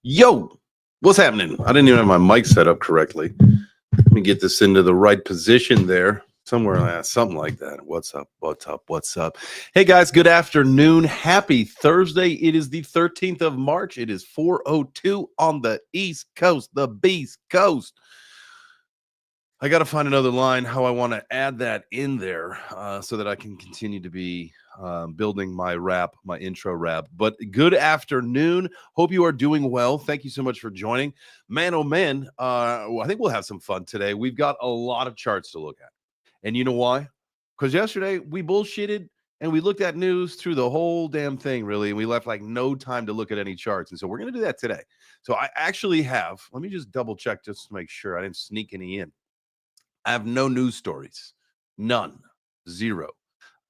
Yo, what's happening? I didn't even have my mic set up correctly. Let me get this into the right position there. Somewhere, something like that. What's up? What's up? What's up? Hey guys, good afternoon. Happy Thursday. It is the 13th of March. It is 4:02 on the East Coast, the Beast Coast. I got to find another line how I want to add that in there so that I can continue to be building my intro rap. But good afternoon. Hope you are doing well. Thank you so much for joining. Man, oh man, I think we'll have some fun today. We've got a lot of charts to look at. And you know why? Because yesterday we bullshitted and we looked at news through the whole damn thing, really. And we left like no time to look at any charts. And so we're going to do that today. So I actually have, let me just double check just to make sure I didn't sneak any in. I have no news stories. None. Zero.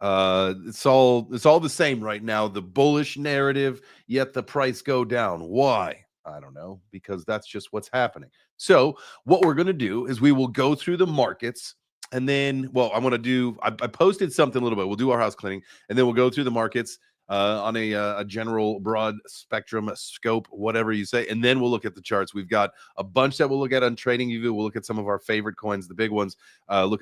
It's all the same right now. The bullish narrative, yet the price go down. Why? I don't know, because that's just what's happening. So what we're going to do is we will go through the markets and then, well, I'm going to do, I posted something a little bit. We'll do our house cleaning and then we'll go through the markets on a general broad spectrum scope, whatever you say. And then we'll look at the charts. We've got a bunch that we'll look at on TradingView. We'll look at some of our favorite coins, the big ones, look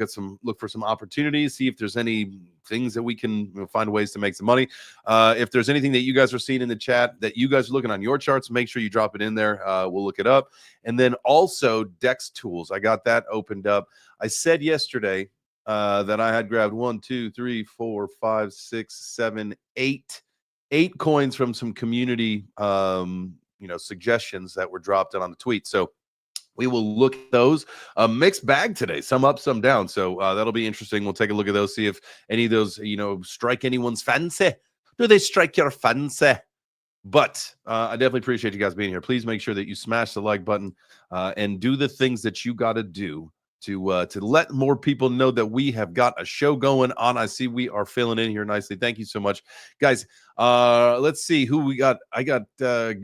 for some opportunities, see if there's any things that we can find ways to make some money. If there's anything that you guys are seeing in the chat that you guys are looking on your charts, make sure you drop it in there. We'll look it up. And then also DEX tools. I got that opened up. I said yesterday that I had grabbed 1, 2, 3, 4, 5, 6, 7, 8 coins from some community suggestions that were dropped on the tweet. So we will look at those. A mixed bag today, some up, some down. So that'll be interesting. We'll take a look at those, see if any of those strike anyone's fancy. Do they strike your fancy? But I definitely appreciate you guys being here. Please make sure that you smash the like button and do the things that you got to do to let more people know that we have got a show going on. I see we are filling in here nicely. Thank you so much, guys. Let's see who we got. I got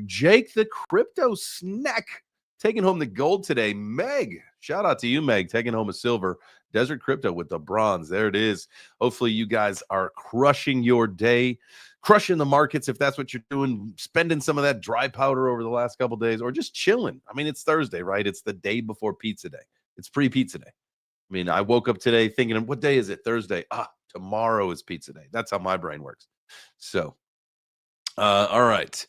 Jake the Crypto Snack taking home the gold today. Meg, shout out to you, Meg, taking home a silver. Desert Crypto with the bronze. There it is. Hopefully you guys are crushing your day, crushing the markets if that's what you're doing, spending some of that dry powder over the last couple days, or just chilling. I mean, it's Thursday, right? It's the day before pizza day. It's pre-pizza day. I mean, I woke up today thinking, what day is it? Thursday. Tomorrow is pizza day. That's how my brain works. So, all right.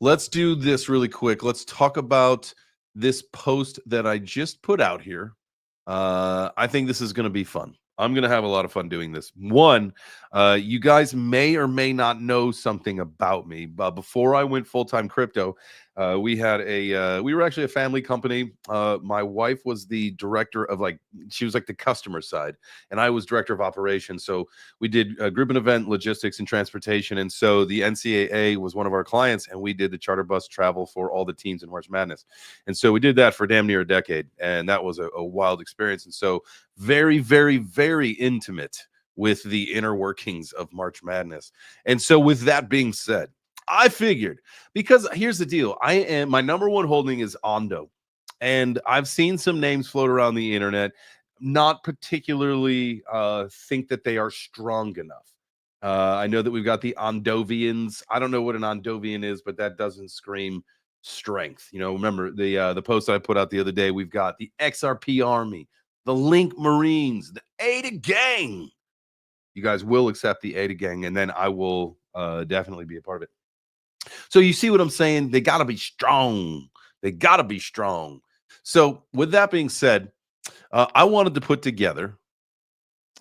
Let's do this really quick. Let's talk about this post that I just put out here. I think this is going to be fun. I'm going to have a lot of fun doing this. One, you guys may or may not know something about me. Before I went full-time crypto, we were actually a family company. My wife was the director of she was like the customer side, and I was director of operations. So we did group and event logistics and transportation. And so the NCAA was one of our clients, and we did the charter bus travel for all the teams in March Madness. And so we did that for damn near a decade, and that was a wild experience. And so very, very, very intimate with the inner workings of March Madness. And so with that being said, I figured, because here's the deal. My number one holding is Ondo. And I've seen some names float around the internet, not particularly think that they are strong enough. I know that we've got the Ondovians. I don't know what an Ondovian is, but that doesn't scream strength. Remember the post I put out the other day, we've got the XRP Army, the Link Marines, the Ada Gang. You guys will accept the Ada Gang, and then I will definitely be a part of it. So you see what I'm saying? They got to be strong. They got to be strong. So with that being said, I wanted to put together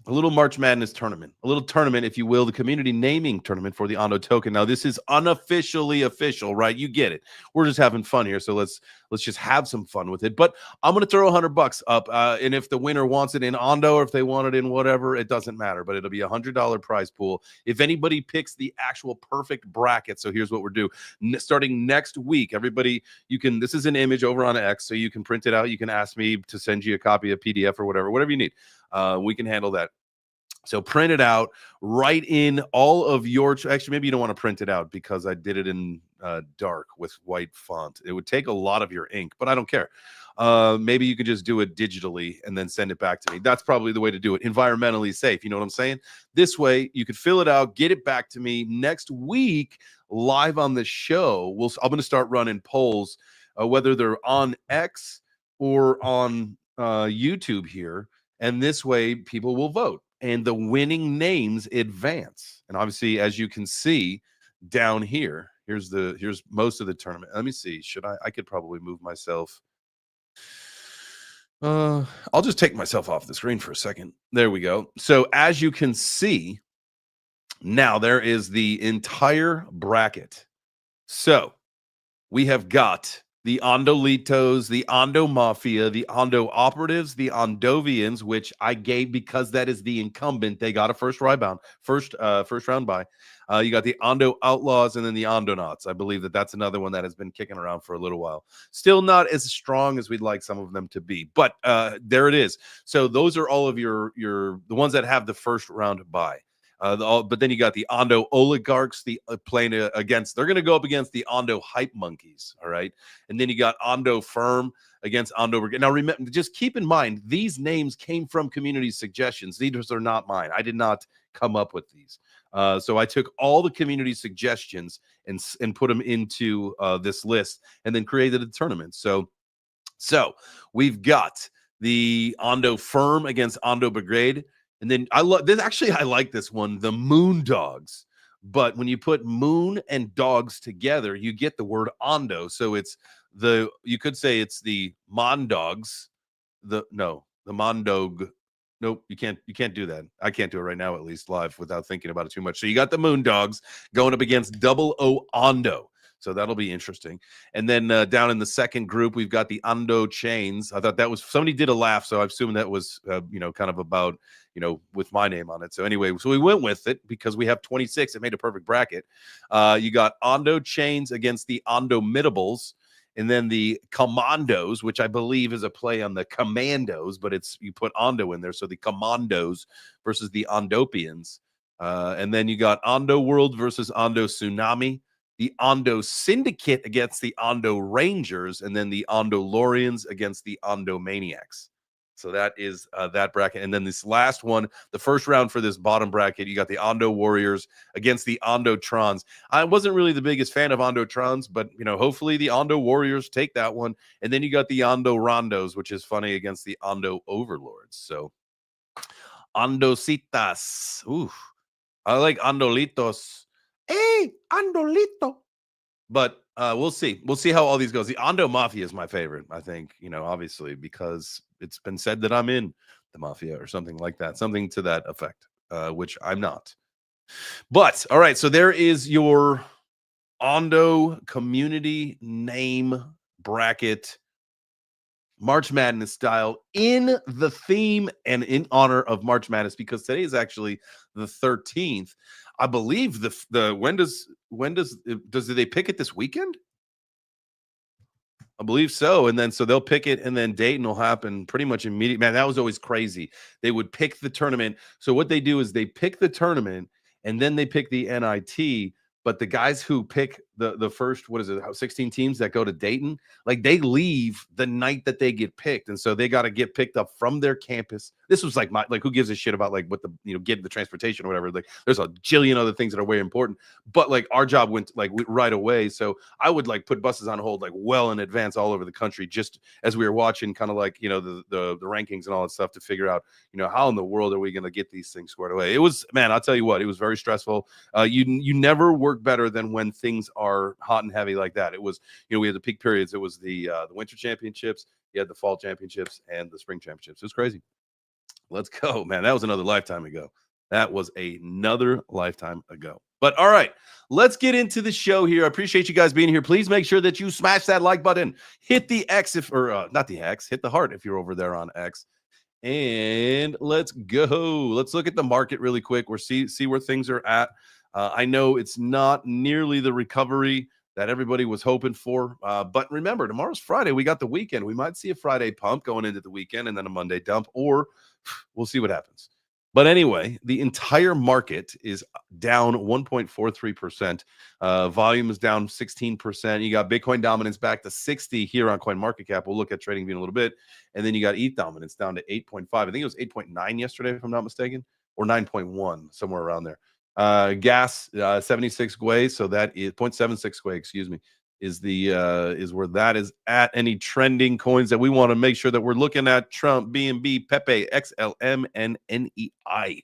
a little March Madness tournament, a little tournament, if you will, the community naming tournament for the Ondo token. Now, this is unofficially official, right? You get it. We're just having fun here, so let's just have some fun with it. But I'm going to throw $100 up, and if the winner wants it in Ondo or if they want it in whatever, it doesn't matter. But it'll be a $100 prize pool if anybody picks the actual perfect bracket. So here's what we're doing. Starting next week, everybody, this is an image over on X, so you can print it out. You can ask me to send you a copy of PDF or whatever you need. We can handle that. So print it out, write in all of your, actually, maybe you don't want to print it out because I did it in dark with white font. It would take a lot of your ink, but I don't care. Maybe you could just do it digitally and then send it back to me. That's probably the way to do it. Environmentally safe. You know what I'm saying? This way you could fill it out, get it back to me next week live on the show. I'm going to start running polls whether they're on X or on YouTube here. And this way people will vote and the winning names advance. And obviously, as you can see down here, here's most of the tournament. Let me see. I could probably move myself. I'll just take myself off the screen for a second. There we go. So as you can see, now there is the entire bracket. So we have got the Ondolitos, the Ondo Mafia, the Ondo Operatives, the Ondovians, which I gave because that is the incumbent. They got a first round bye. You got the Ondo Outlaws and then the Ondonauts. I believe that's another one that has been kicking around for a little while. Still not as strong as we'd like some of them to be, but there it is. So those are all of the ones that have the first round bye. But then you got the Ondo Oligarchs, playing against. They're going to go up against the Ondo Hype Monkeys, all right. And then you got Ondo Firm against Ondo. Now, remember, just keep in mind these names came from community suggestions. These are not mine. I did not come up with these. So I took all the community suggestions and put them into this list, and then created a tournament. So we've got the Ondo Firm against Ondo Brigade. And then I like this one, the Moon Dogs. But when you put moon and dogs together, you get the word Ondo. So you could say it's the Mondogs. The Mondog. Nope, you can't do that. I can't do it right now, at least live, without thinking about it too much. So you got the Moon Dogs going up against Double O Ondo. So that'll be interesting. And then down in the second group, we've got the Ondo Chains. I thought that was, somebody did a laugh, so I assume that was, kind of about, with my name on it. So anyway, so we went with it because we have 26. It made a perfect bracket. You got Ondo Chains against the Ondo Mitables. And then the Commandos, which I believe is a play on the Commandos, but you put Ondo in there. So the Commandos versus the Ondopians. And then you got Ondo World versus Ondo Tsunami. The Ondo Syndicate against the Ondo Rangers, and then the Ondo Lorians against the Ondo Maniacs. So that is that bracket. And then this last one, the first round for this bottom bracket, you got the Ondo Warriors against the Ondo Trons. I wasn't really the biggest fan of Ondo Trons, but, hopefully the Ondo Warriors take that one. And then you got the Ondo Rondos, which is funny, against the Ondo Overlords. So Ondositas. Ooh, I like Ondolitos. Hey, Andolito. But we'll see. We'll see how all these goes. The Ondo Mafia is my favorite, I think, obviously, because it's been said that I'm in the Mafia or something like that, something to that effect, which I'm not. But, all right, so there is your Ondo community name bracket, March Madness style, in the theme and in honor of March Madness, because today is actually the 13th. I believe do they pick it this weekend? I believe so. And then so they'll pick it, and then Dayton will happen pretty much immediately. Man, that was always crazy. They would pick the tournament. So what they do is they pick the tournament, and then they pick the NIT. But the guys who pick the first, 16 teams that go to Dayton, like, they leave the night that they get picked. And so they got to get picked up from their campus. This was like who gives a shit about like what getting the transportation or whatever. Like, there's a jillion other things that are way important. But like, our job went right away. So I would like put buses on hold like well in advance all over the country, just as we were watching kind of like, the rankings and all that stuff, to figure out, how in the world are we going to get these things squared away. It was, man, I'll tell you what, it was very stressful. You never work better than when things are hot and heavy like that. It was, we had the peak periods. It was the winter championships, you had the fall championships, and the spring championships. It was crazy. Let's go, man. That was another lifetime ago. That was another lifetime ago. But all right, let's get into the show here. I appreciate you guys being here. Please make sure that you smash that like button. Hit the X not the X, hit the heart if you're over there on X. And let's go. Let's look at the market really quick. We'll see where things are at. I know it's not nearly the recovery that everybody was hoping for. But remember, tomorrow's Friday. We got the weekend. We might see a Friday pump going into the weekend and then a Monday dump, or we'll see what happens. But anyway, the entire market is down 1.43%. Volume is down 16%. You got Bitcoin dominance back to 60 here on CoinMarketCap. We'll look at trading view in a little bit. And then you got ETH dominance down to 8.5. I think it was 8.9 yesterday, if I'm not mistaken, or 9.1, somewhere around there. Gas, 76 Gwei, so that is 0.76 Gwei, excuse me. is where that is at. Any trending coins that we want to make sure that we're looking at: Trump, BNB, Pepe, XLM, and NEI.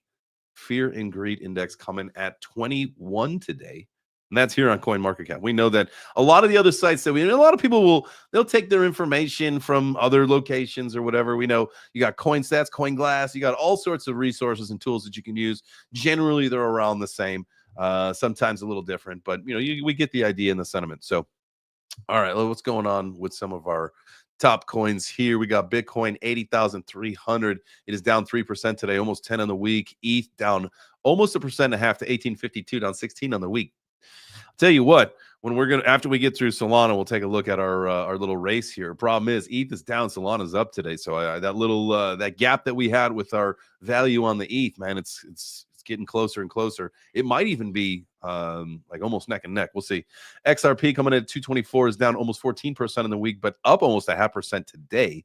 Fear and Greed Index coming at 21 today. And that's here on CoinMarketCap. We know that a lot of the other sites that a lot of people they'll take their information from other locations or whatever. We know you got CoinStats, CoinGlass, you got all sorts of resources and tools that you can use. Generally, they're around the same, sometimes a little different, but we get the idea and the sentiment. So, all right, what's going on with some of our top coins here? We got Bitcoin 80,300. It is down 3% today, almost 10 on the week. ETH down almost 1.5% to 1852, down 16 on the week. Tell you what, after we get through Solana, we'll take a look at our little race here. Problem is, ETH is down, Solana's up today. So that little that gap that we had with our value on the ETH, man, it's getting closer and closer. It might even be like almost neck and neck. We'll see. XRP coming in at 224 is down almost 14% in the week, but up almost 0.5% today.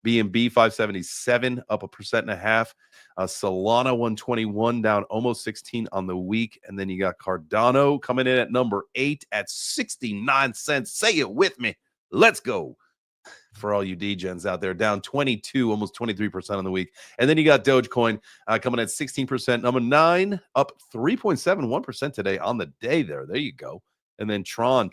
BNB 577 up 1.5%. Solana 121 down almost 16 on the week. And then you got Cardano coming in at number 8 at 69 cents. Say it with me. Let's go. For all you degens out there, down 22, almost 23% on the week. And then you got Dogecoin coming at 16%. Number 9 up 3.71% today on the day there. There you go. And then Tron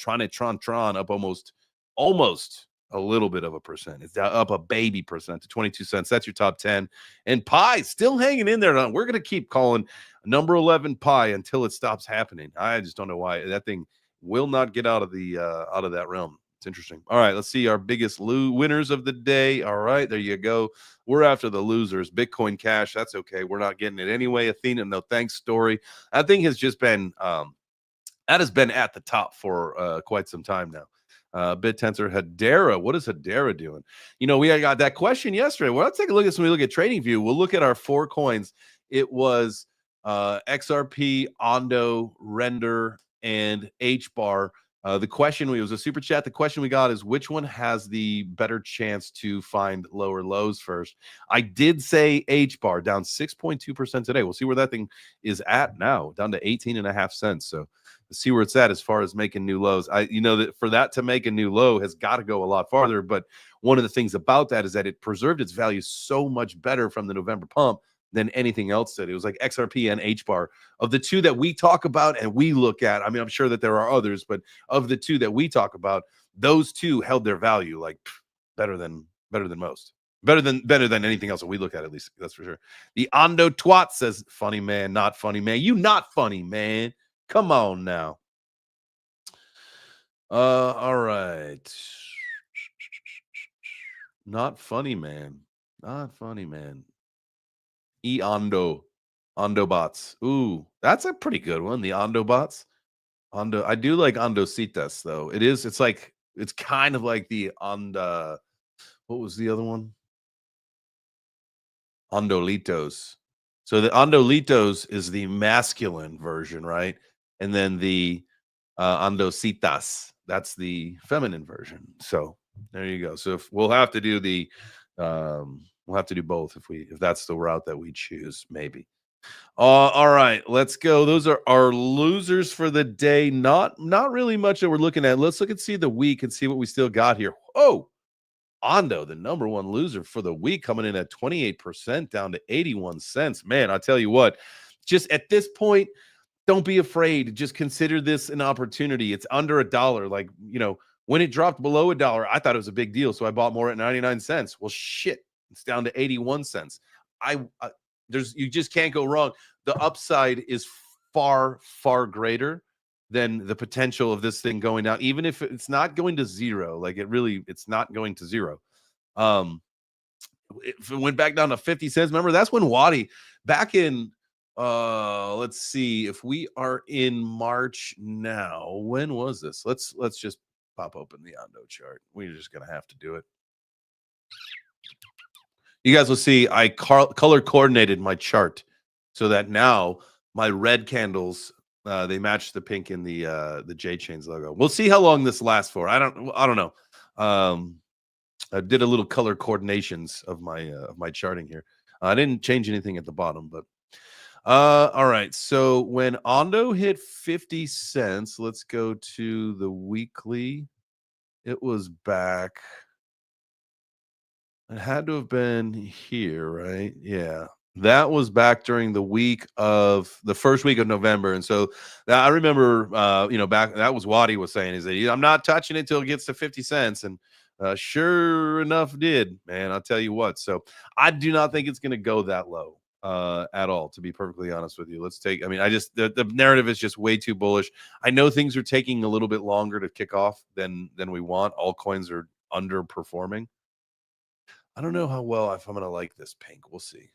up almost a little bit of a percent. It's up a baby percent to 22 cents. That's your top 10. And Pi still hanging in there. We're going to keep calling number 11 Pi until it stops happening. I just don't know why that thing will not get out of that realm. It's interesting. All right, let's see our biggest winners of the day. All right, there you go. We're after the losers. Bitcoin Cash, that's okay. We're not getting it anyway. Athena, no thanks story. That thing has just been that has been at the top for quite some time now. BitTensor, Hedera. What is Hedera doing? We got that question yesterday. Well, let's take a look at this when we look at TradingView. We'll look at our 4 coins. It was XRP, Ondo, Render, and HBAR. The question, it was a super chat. The question we got is, which one has the better chance to find lower lows first? I did say HBAR down 6.2% today. We'll see where that thing is at now, down to 18.5 cents. So let's see where it's at as far as making new lows. That for that to make a new low has got to go a lot farther. But one of the things about that is that it preserved its value so much better from the November pump than anything else did. It was like XRP and HBAR. Of the two that we talk about and we look at, I mean, I'm sure that there are others, but of the two that we talk about, those two held their value like better than most. Better than anything else that we look at least. That's for sure. The Ondo Twat says, funny man, not funny man. You not funny, man. Come on now. All right. Not funny, man. Not funny, man. Ondo bots. Ooh, that's a pretty good one. The Ondo bots. I do like Ondocitas though. It's kind of like the Onda. What was the other one? Ondolitos. So the Ondolitos is the masculine version, right? And then the Ondocitas, that's the feminine version. So there you go. So we'll have to do both if that's the route that we choose, maybe. All right, let's go. Those are our losers for the day. Not really much that we're looking at. Let's look and see the week and see what we still got here. Oh, Ondo, the number 1 loser for the week, coming in at 28%, down to 81 cents. Man, I tell you what, just at this point, don't be afraid. Just consider this an opportunity. It's under $1. Like, when it dropped below $1, I thought it was a big deal, so I bought more at 99 cents. Well, shit, it's down to 81 cents. You just can't go wrong. The upside is far, far greater than the potential of this thing going down, even if it's not going to zero. Like it's not going to zero. If it went back down to 50 cents, remember that's when Wadi back in let's see if we are in March now. When was this? Let's just pop open the Ondo chart. We're just gonna have to do it. You guys will see I color coordinated my chart so that now my red candles they match the pink in the J Chains logo. We'll see how long this lasts for. I don't know. I did a little color coordinations of my charting here. I didn't change anything at the bottom, but all right. So when Ondo hit 50 cents, let's go to the weekly. It was back. It had to have been here, right? Yeah. That was back during the first week of November. And so I remember, back that was what he was saying is that I'm not touching it till it gets to 50 cents. And sure enough, did, man. I'll tell you what. So I do not think it's going to go that low at all, to be perfectly honest with you. The narrative is just way too bullish. I know things are taking a little bit longer to kick off than we want. Altcoins are underperforming. I don't know how well if I'm gonna like this pink. We'll see.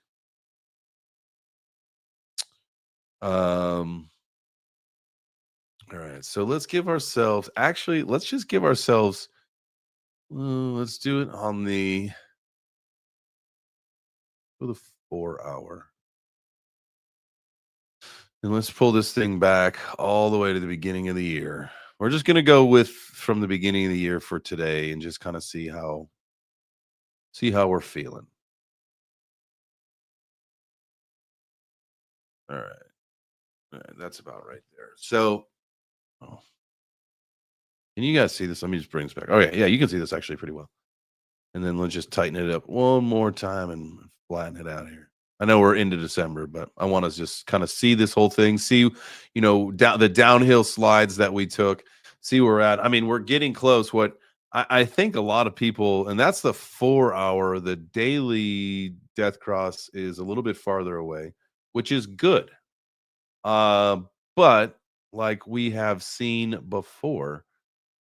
Um, all right. So let's give ourselves let's just give ourselves let's do it on for the 4 hour. And let's pull this thing back all the way to the beginning of the year. We're just gonna go with from the beginning of the year for today and just kind of see how we're feeling. All right. All right, that's about right there. So oh, can you guys see this? Let me just bring this back. Oh yeah, you can see this actually pretty well. And then let's just tighten it up one more time and flatten it out here. I know we're into December, but I want to just kind of see this whole thing, see, down the downhill slides that we took, see where we're at. I mean, we're getting close. What I think a lot of people, and that's the 4 hour, the daily death cross is a little bit farther away, which is good. But like we have seen before,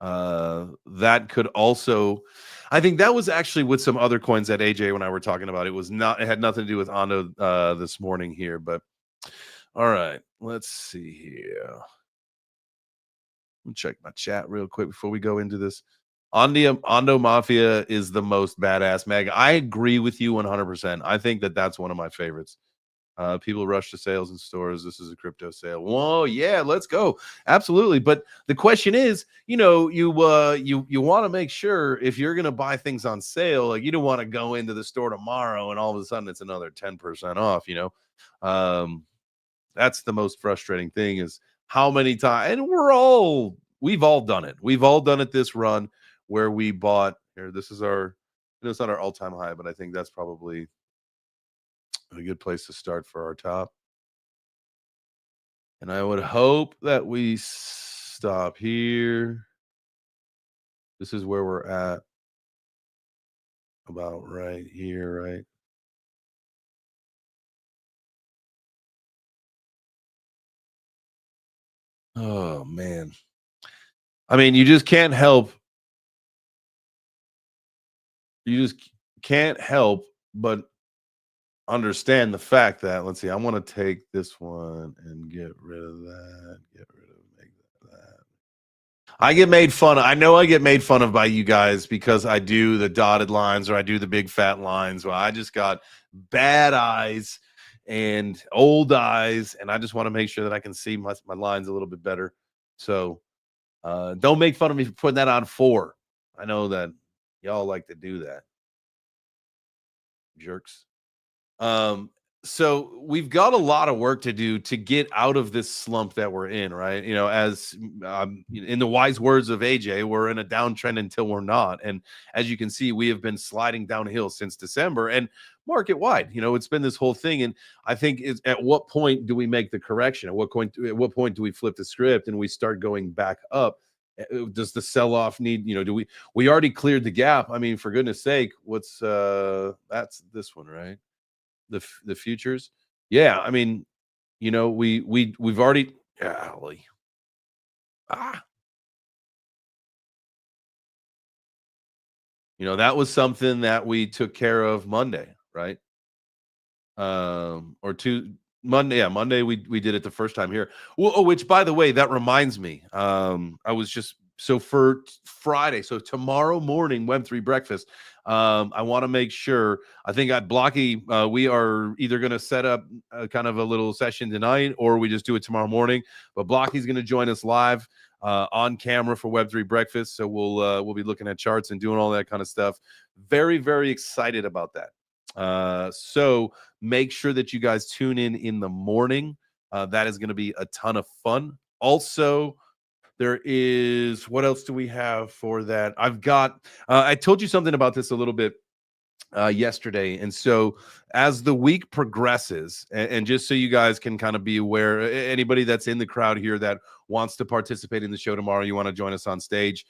that could also, I think that was actually with some other coins that AJ and I were talking about. It had nothing to do with Ondo this morning here, but all right, let's see here. Let me check my chat real quick before we go into this. Ondo Mafia is the most badass mega. I agree with you 100%. I think that's one of my favorites. People rush to sales in stores. This is a crypto sale. Whoa, yeah, let's go. Absolutely. But the question is, you want to make sure if you're going to buy things on sale, like you don't want to go into the store tomorrow and all of a sudden it's another 10% off. That's the most frustrating thing is how many times, and we've all done it. We've all done it this run where we bought here. This is it's not our all-time high, but I think that's probably a good place to start for our top. And I would hope that we stop here. This is where we're at. About right here, right? Oh, man. I mean, you just can't help. You just can't help but understand the fact that, let's see, I want to take this one and get rid of that. Make that. I get made fun of. I know I get made fun of by you guys because I do the dotted lines or I do the big fat lines. Well, I just got bad eyes and old eyes, and I just want to make sure that I can see my lines a little bit better. So don't make fun of me for putting that on 4. I know that y'all like to do that. Jerks. Um, so we've got a lot of work to do to get out of this slump that we're in, right? As in the wise words of AJ, we're in a downtrend until we're not. And as you can see, we have been sliding downhill since December and market wide. It's been this whole thing. And I think at what point do we make the correction? At what point do we flip the script and we start going back up? Does the sell-off need, do we already cleared the gap? I mean, for goodness sake, that's this one, right? The futures. Yeah, I mean, we've already golly. That was something that we took care of Monday, right? Or two Monday, yeah, Monday we did it the first time here. Well, which by the way, that reminds me. I was just so for Friday, so tomorrow morning Web3 breakfast. I want to make sure. I think at Blocky, we are either going to set up kind of a little session tonight, or we just do it tomorrow morning. But Blocky's going to join us live on camera for Web3 breakfast, so we'll be looking at charts and doing all that kind of stuff. Very, very excited about that. So make sure that you guys tune in the morning. That is going to be a ton of fun. Also, There is, what else do we have for that? I've got, I told you something about this a little bit yesterday. And so as the week progresses, and just so you guys can kind of be aware, anybody that's in the crowd here that wants to participate in the show tomorrow, you want to join us on stage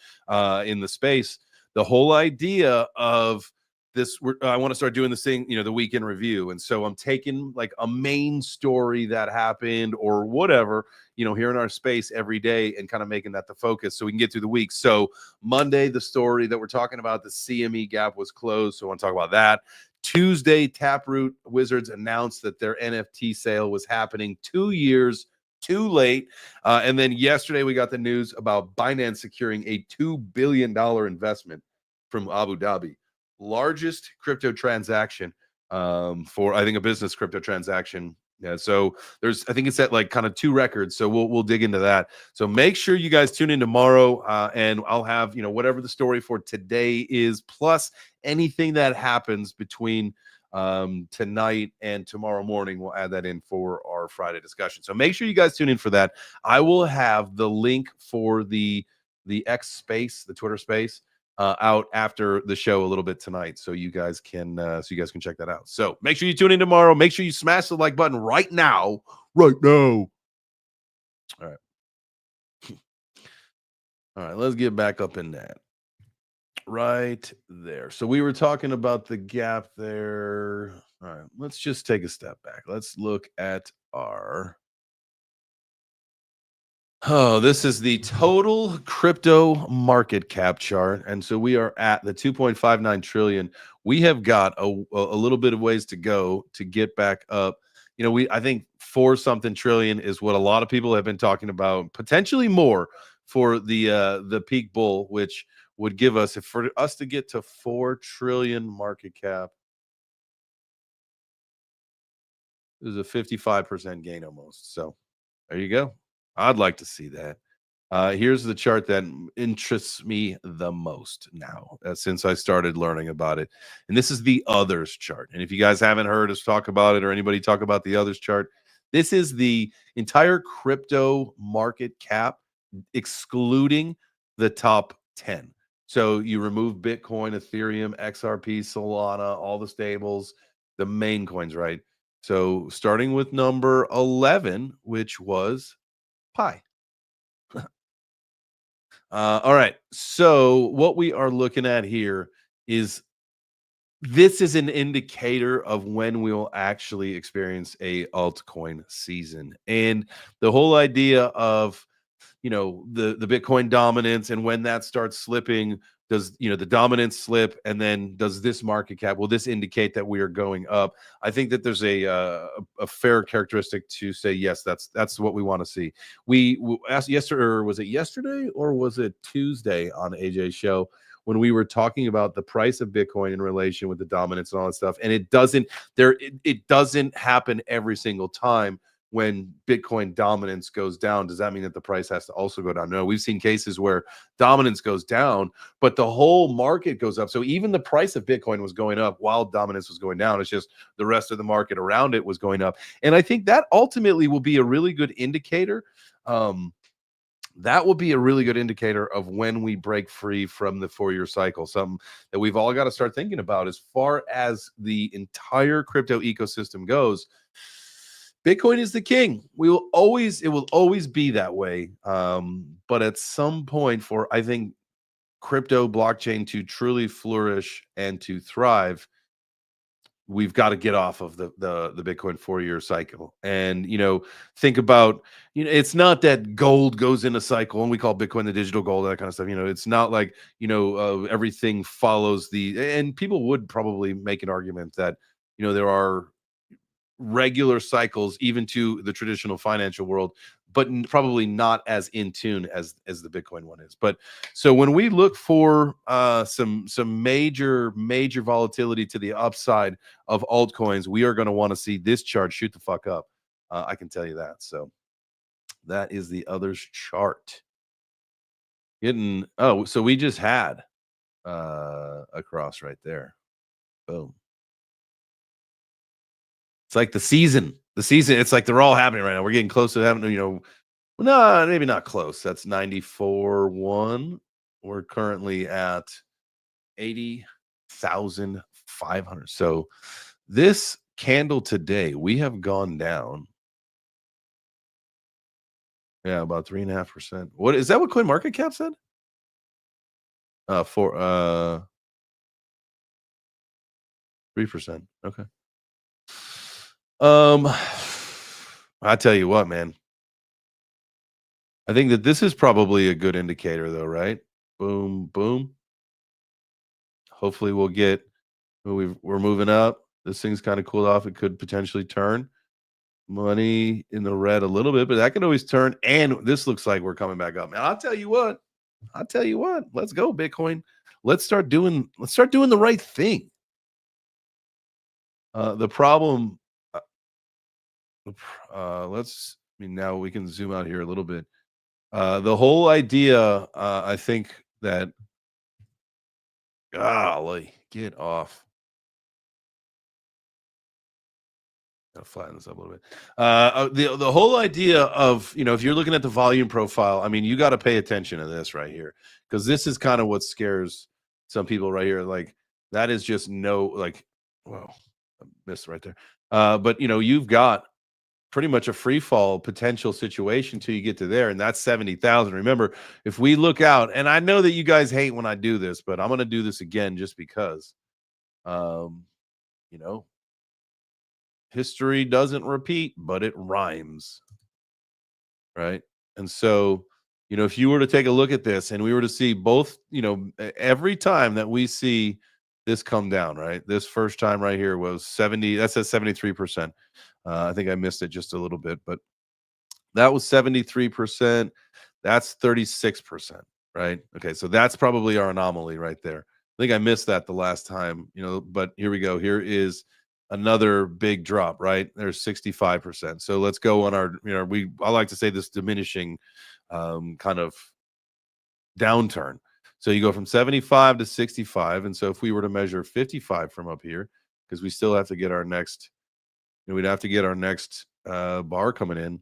in the space, the whole idea of this, I want to start doing this thing, the weekend review. And so I'm taking like a main story that happened or whatever, here in our space every day and kind of making that the focus so we can get through the week. So Monday, the story that we're talking about, the CME gap was closed. So I want to talk about that. Tuesday, Taproot Wizards announced that their NFT sale was happening 2 years too late. And then yesterday, we got the news about Binance securing a $2 billion investment from Abu Dhabi. Largest crypto transaction for, I think, a business crypto transaction. Yeah, so I think it's at like kind of 2 records. So we'll dig into that. So make sure you guys tune in tomorrow, and I'll have whatever the story for today is, plus anything that happens between tonight and tomorrow morning. We'll add that in for our Friday discussion. So make sure you guys tune in for that. I will have the link for the X space, the Twitter space, out after the show a little bit tonight, so you guys can check that out. So make sure you tune in tomorrow. Make sure you smash the like button right now. All right. All right, let's get back up in that. Right there. So we were talking about the gap there. All right, let's just take a step back. Let's look at our this is the total crypto market cap chart. And so we are at the 2.59 trillion. We have got a little bit of ways to go to get back up. I think 4 something trillion is what a lot of people have been talking about, potentially more for the peak bull, which would give us, if for us to get to 4 trillion market cap, is a 55% gain almost. So there you go. I'd like to see that. Here's the chart that interests me the most now, since I started learning about it. And this is the others chart. And if you guys haven't heard us talk about it or anybody talk about the others chart, this is the entire crypto market cap, excluding the top 10. So you remove Bitcoin, Ethereum, XRP, Solana, all the stables, the main coins, right? So starting with number 11, which was Pi. All right. So what we are looking at here is, this is an indicator of when we will actually experience a altcoin season. And the whole idea of, the Bitcoin dominance, and when that starts slipping, does the dominance slip, and then does this market cap, will this indicate that we are going up? I think that there's a fair characteristic to say yes, that's what we want to see. We asked yesterday, or was it yesterday or was it Tuesday on AJ's show, when we were talking about the price of Bitcoin in relation with the dominance and all that stuff, and it doesn't happen every single time. When Bitcoin dominance goes down, does that mean that the price has to also go down? No, we've seen cases where dominance goes down, but the whole market goes up. So even the price of Bitcoin was going up while dominance was going down. It's just the rest of the market around it was going up. And I think that ultimately will be a really good indicator. That will be a really good indicator of when we break free from the 4-year cycle, something that we've all got to start thinking about as far as the entire crypto ecosystem goes. Bitcoin is the king. It will always be that way. But at some point, for, I think, crypto blockchain to truly flourish and to thrive, we've got to get off of the Bitcoin 4-year cycle. And, think about, it's not that gold goes in a cycle, and we call Bitcoin the digital gold, that kind of stuff. It's not like, everything follows and people would probably make an argument that, there are regular cycles even to the traditional financial world, but probably not as in tune as the Bitcoin one is. But so when we look for some major volatility to the upside of altcoins, we are going to want to see this chart shoot the fuck up. I can tell you that. So that is the others chart. So we just had a cross right there. Boom. It's like the season. It's like they're all happening right now. We're getting close to having, No, maybe not close. That's 94.1. We're currently at 80,500. So this candle today, we have gone down. Yeah, about 3.5%. What is that? What Coin Market Cap said? For 3%. Okay. I tell you what, man. I think that this is probably a good indicator, though, right? Boom, boom. Hopefully, we'll get. We're moving up. This thing's kind of cooled off. It could potentially turn. Money in the red a little bit, but that can always turn. And this looks like we're coming back up. Man, I'll tell you what. I'll tell you what. Let's go, Bitcoin. Let's start doing the right thing. The problem. Let's. I mean, now we can zoom out here a little bit. The whole idea, I think that. Golly, get off. Gotta flatten this up a little bit. The whole idea of, if you're looking at the volume profile, I mean, you got to pay attention to this right here, because this is kind of what scares some people right here. Like, that is just well, I missed right there. But you've got pretty much a free fall potential situation till you get to there, and that's 70,000. Remember, if we look out, and I know that you guys hate when I do this, but I'm going to do this again just because, you know, history doesn't repeat, but it rhymes, right? And so, if you were to take a look at this and we were to see both, every time that we see this come down, right? This first time right here was 70, that says 73%. I think I missed it just a little bit, but that was 73%. That's 36%, right? Okay, so that's probably our anomaly right there. I think I missed that the last time, but here we go. Here is another big drop, right? There's 65%. So let's go on our, I like to say this diminishing kind of downturn. So you go from 75 to 65. And so if we were to measure 55 from up here, because we still have to get our next, we'd have to get our next bar coming in.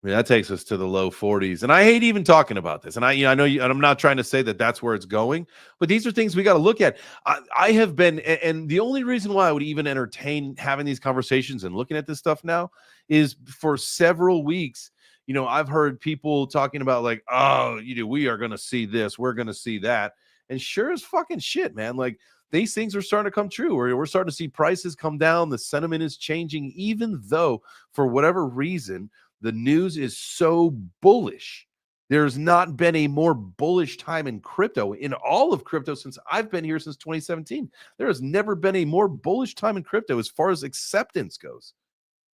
I mean, that takes us to the low 40s. And I hate even talking about this. And I know you, and I'm not trying to say that that's where it's going, but these are things we got to look at. I have been, and the only reason why I would even entertain having these conversations and looking at this stuff now is for several weeks, I've heard people talking about like, oh, we are going to see this, we're going to see that. And sure as fucking shit, man. Like, these things are starting to come true, or we're starting to see prices come down. The sentiment is changing, even though for whatever reason, the news is so bullish. There's not been a more bullish time in crypto, in all of crypto, since I've been here since 2017. There has never been a more bullish time in crypto as far as acceptance goes.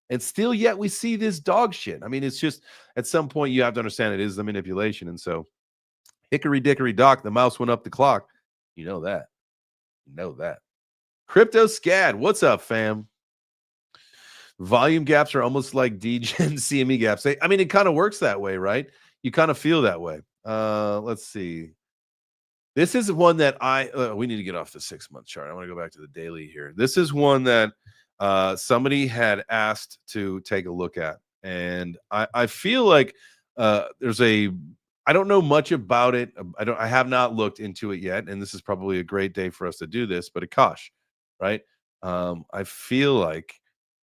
And still yet we see this dog shit. I mean, it's just, at some point you have to understand it is the manipulation. And so, hickory dickory dock, the mouse went up the clock. You know that. Crypto Scad, what's up, fam? Volume gaps are almost like DGen CME gaps. It kind of works that way, right? You kind of feel that way. Let's see. This is one that we need to get off the 6-month chart. I want to go back to the daily here. This is one that somebody had asked to take a look at. And I feel like I don't know much about it. I have not looked into it yet. And this is probably a great day for us to do this, but Akash, right? I feel like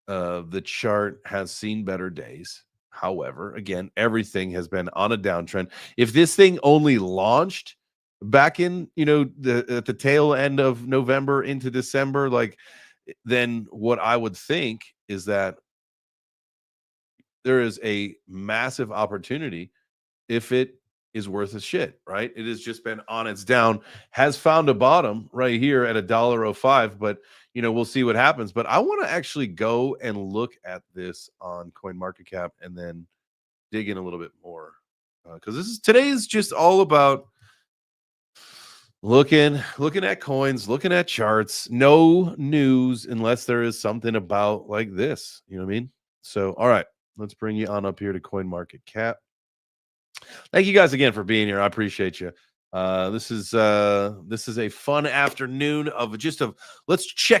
the chart has seen better days. However, again, everything has been on a downtrend. If this thing only launched back in, at the tail end of November into December, then what I would think is that there is a massive opportunity if it is worth a shit, right? It has just been on its down, has found a bottom right here at $1.05, but we'll see what happens. But I want to actually go and look at this on CoinMarketCap and then dig in a little bit more, because today is just all about looking at coins, looking at charts. No news unless there is something about like this. You know what I mean? So, all right, let's bring you on up here to CoinMarketCap. Thank you guys again for being here. I appreciate you. This is a fun afternoon of let's try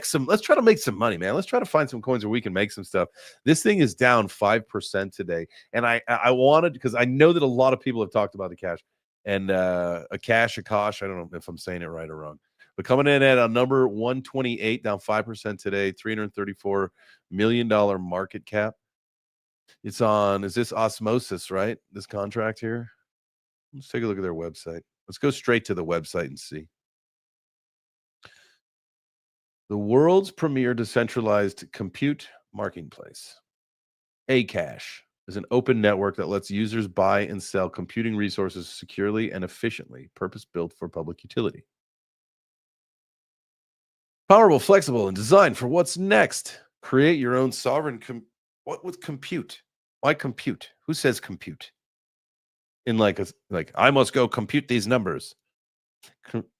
to make some money, man. Let's try to find some coins where we can make some stuff. This thing is down 5% today, and I wanted, because I know that a lot of people have talked about the cash and Akash. I don't know if I'm saying it right or wrong, but coming in at a number 128, down 5% today, $334 million market cap. It's on, is this Osmosis, right? This contract here. Let's take a look at their website. Let's go straight to the website and see. The world's premier decentralized compute marketplace. Akash is an open network that lets users buy and sell computing resources securely and efficiently, purpose-built for public utility. Powerful, flexible, and designed for what's next. Create your own sovereign what with compute? Why compute? Who says compute? In like I must go compute these numbers.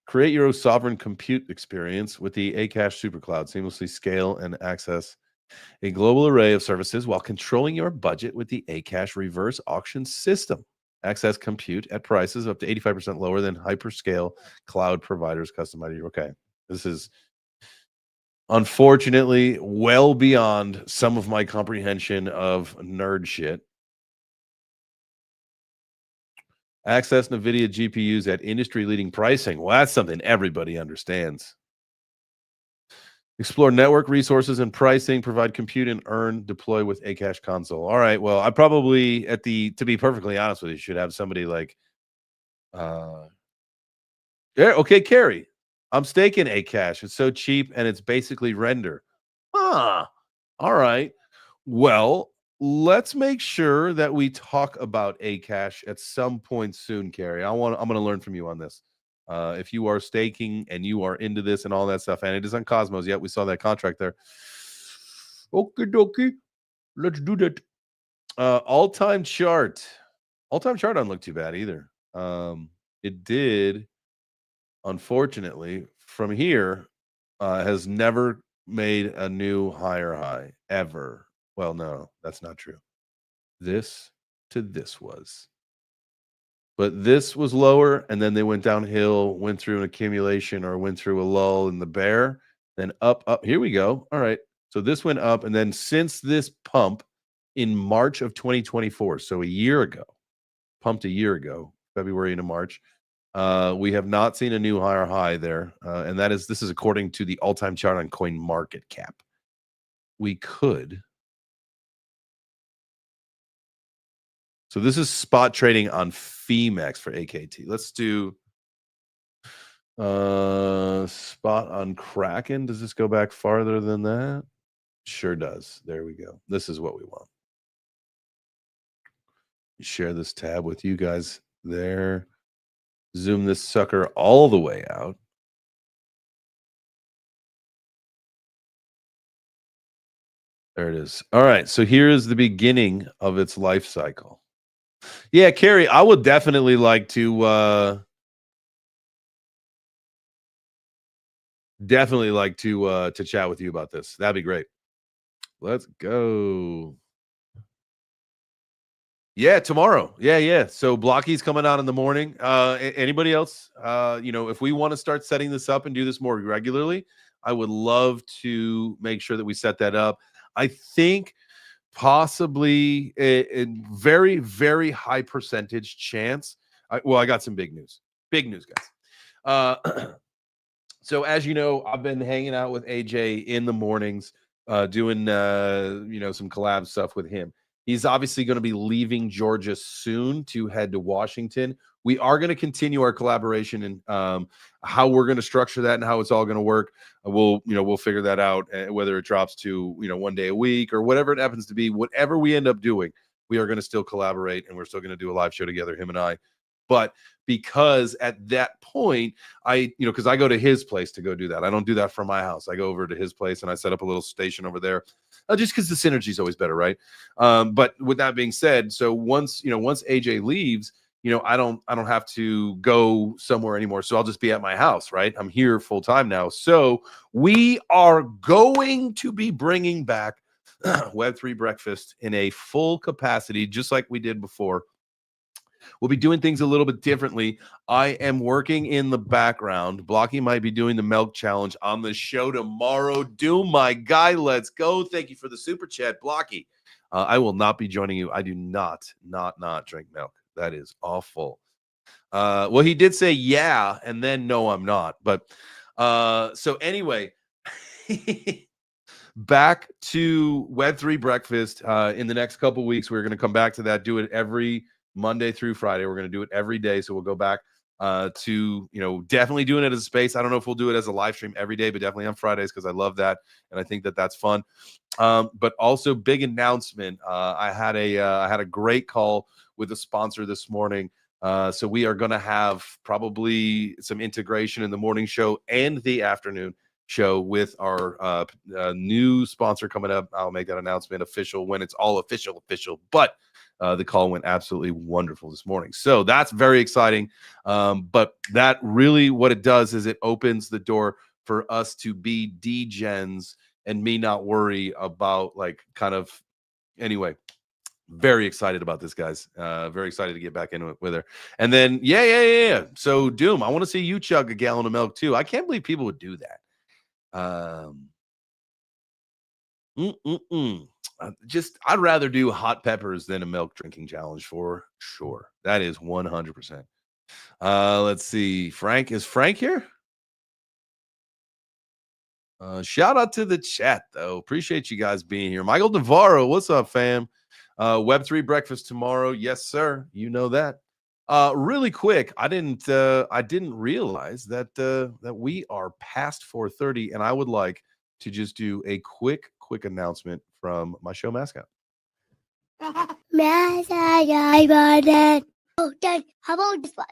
Create your own sovereign compute experience with the Akash supercloud. Seamlessly scale and access a global array of services while controlling your budget with the Akash reverse auction system. Access compute at prices up to 85% lower than hyperscale cloud providers customized. Okay, this is unfortunately well beyond some of my comprehension of nerd shit. Access NVIDIA GPUs at industry-leading pricing. Well, that's something everybody understands. Explore network resources and pricing. Provide compute and earn. Deploy with Akash console. All right. Well, I probably to be perfectly honest with you, should have somebody like, yeah. Okay, Carrie. I'm staking Akash. It's so cheap and it's basically render. All right. Well, let's make sure that we talk about Akash at some point soon, Carrie. I'm going to learn from you on this. If you are staking and you are into this and all that stuff, and it is on Cosmos, we saw that contract there. Okay, dokie. Let's do that. All-time chart. All-time chart doesn't look too bad either. It did, unfortunately, from here, has never made a new higher high ever. Well, no, that's not true. This to this was. But this was lower, and then they went downhill, went through an accumulation or went through a lull in the bear, then up. Here we go. All right. So this went up, and then since this pump in March of 2024, so a year ago, pumped a year ago, February into March, we have not seen a new higher high there. And this is according to the all-time chart on Coin Market Cap. We could. So this is spot trading on Femex for AKT. Let's do spot on Kraken. Does this go back farther than that? Sure does. There we go. This is what we want. Share this tab with you guys there. Zoom this sucker all the way out. There it is. All right. So here is the beginning of its life cycle. Yeah, Carrie, I would definitely like to chat with you about this. That'd be great. Let's go. Yeah, tomorrow. Yeah. So Blocky's coming out in the morning. Anybody else? If we want to start setting this up and do this more regularly, I would love to make sure that we set that up. I think possibly a very, very high percentage chance. I got some big news. Big news, guys. So as you know, I've been hanging out with AJ in the mornings, doing some collab stuff with him. He's obviously going to be leaving Georgia soon to head to Washington. We are going to continue our collaboration and how we're going to structure that and how it's all going to work. We'll figure that out, whether it drops to, 1 day a week or whatever it happens to be. Whatever we end up doing, we are going to still collaborate and we're still going to do a live show together, him and I. But because at that point, because I go to his place to go do that. I don't do that from my house. I go over to his place and I set up a little station over there, just because the synergy is always better, right? But with that being said, so once AJ leaves, I don't have to go somewhere anymore. So I'll just be at my house, right? I'm here full time now. So we are going to be bringing back Web3 Breakfast in a full capacity, just like we did before. We'll be doing things a little bit differently. I am working in the background. Blocky might be doing the milk challenge on the show tomorrow. Doom, my guy, let's go. Thank you for the super chat, Blocky. I will not be joining you. I do not drink milk. That is awful. Well, he did say yeah, and then no, I'm not. But so anyway, back to Web3 breakfast. In the next couple weeks, we're going to come back to that. Do it every Monday through Friday. We're going to do it every day. So we'll go back to, definitely doing it as a space. I don't know if we'll do it as a live stream every day, but definitely on Fridays because I love that. And I think that that's fun. But also big announcement. I had a great call with a sponsor this morning. So we are going to have probably some integration in the morning show and the afternoon show with our new sponsor coming up. I'll make that announcement official when it's all official. But the call went absolutely wonderful this morning. So that's very exciting. But that really what it does is it opens the door for us to be degens and me not worry about anyway. Very excited about this, guys. Very excited to get back into it with her. And then, yeah. So, Doom, I want to see you chug a gallon of milk, too. I can't believe people would do that. I'd rather do hot peppers than a milk drinking challenge for sure. That is 100%. Let's see. Is Frank here? Shout out to the chat, though. Appreciate you guys being here. Michael Navarro, what's up, fam? Web3 breakfast tomorrow. Yes, sir. You know that. Really quick, I didn't realize that we are past 4:30, and I would like to just do a quick announcement from my show mascot. Oh, Dad, how about this one?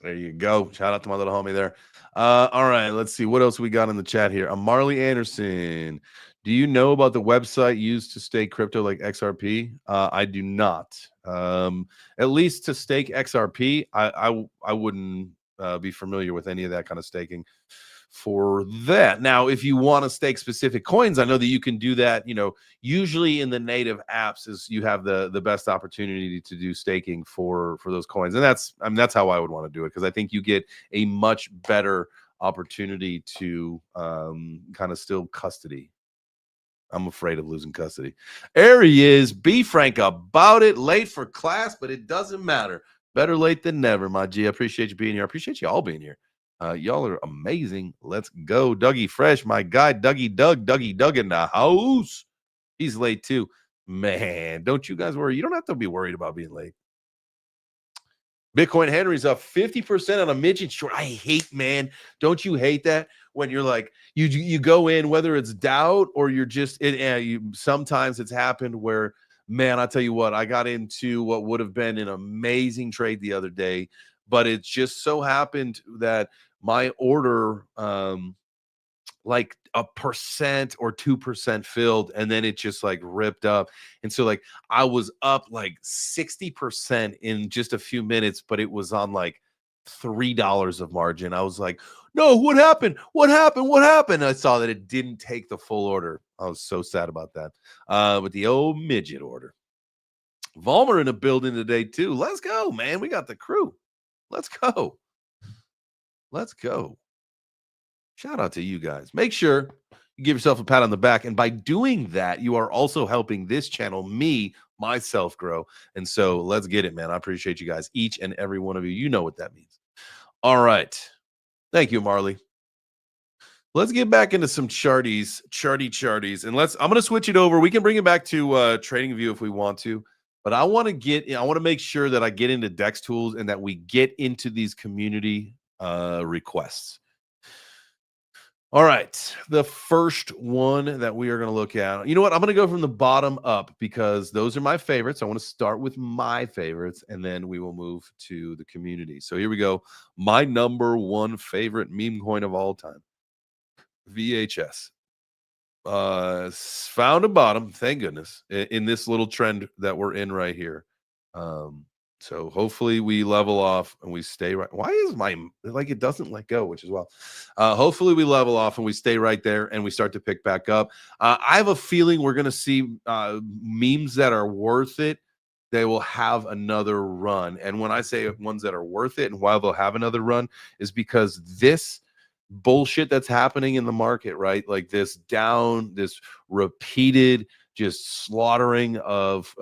There you go. Shout out to my little homie there. All right, let's see what else we got in the chat here. Marley Anderson. Do you know about the website used to stake crypto like XRP? I do not. At least to stake XRP, I wouldn't be familiar with any of that kind of staking for that. Now, if you want to stake specific coins, I know that you can do that. Usually in the native apps is you have the best opportunity to do staking for those coins, and that's how I would want to do it because I think you get a much better opportunity to kind of still custody. I'm afraid of losing custody. There he is. Be frank about it. Late for class, but it doesn't matter. Better late than never, my G. I appreciate you being here. I appreciate you all being here. Y'all are amazing. Let's go. Dougie Fresh, my guy. Dougie Doug in the house. He's late too. Man, don't you guys worry. You don't have to be worried about being late. Bitcoin Henry's up 50% on a midget short. I hate, man. Don't you hate that? When you're like, you go in, whether it's doubt or you're just, sometimes it's happened where, man, I tell you what, I got into what would have been an amazing trade the other day, but it just so happened that my order, like 1% or 2% filled, and then it just like ripped up. And so like I was up like 60% in just a few minutes, but it was on like $3 of margin. I was like, no, what happened? I saw that it didn't take the full order. I was so sad about that. With the old midget order. Volmer in the building today too. Let's go, man. We got the crew. Let's go. Shout out to you guys. Make sure you give yourself a pat on the back. And by doing that, you are also helping this channel, myself grow. And so let's get it, man. I appreciate you guys, each and every one of you. You know what that means. All right. Thank you, Marley. Let's get back into some charties. And I'm going to switch it over. We can bring it back to TradingView if we want to. But I want to make sure that I get into DEX tools and that we get into these community requests. All right, the first one that we are going to look at, you know what? I'm going to go from the bottom up because those are my favorites. I want to start with my favorites, and then we will move to the community. So here we go. My number one favorite meme coin of all time, VHS. Found a bottom, thank goodness, in this little trend that we're in right here. So hopefully we level off and we stay right. Why is my, like, it doesn't let go, which is well. Hopefully we level off and we stay right there and we start to pick back up. I have a feeling we're going to see memes that are worth it. They will have another run. And when I say ones that are worth it and why they'll have another run is because this bullshit that's happening in the market, right? Like this repeated just slaughtering of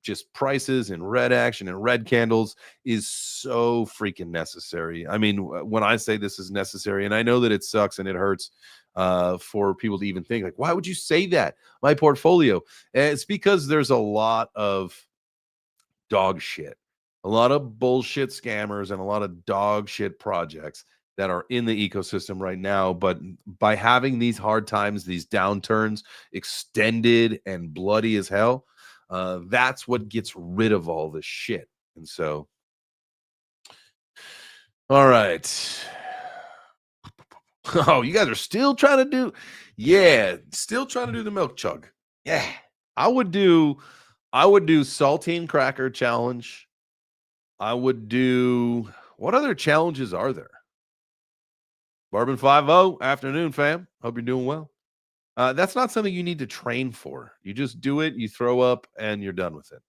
just prices and red action and red candles is so freaking necessary. I mean, when I say this is necessary, and I know that it sucks and it hurts for people to even think like, why would you say that? My portfolio. And it's because there's a lot of dog shit, a lot of bullshit scammers, and a lot of dog shit projects that are in the ecosystem right now. But by having these hard times, these downturns, extended and bloody as hell, that's what gets rid of all this shit. And so, all right. Oh, you guys are still trying to do, yeah, still trying to do the milk chug. Yeah, I would do saltine cracker challenge. I would do, what other challenges are there? Bourbon 5-0, afternoon, fam. Hope you're doing well. That's not something you need to train for. You just do it, you throw up, and you're done with it.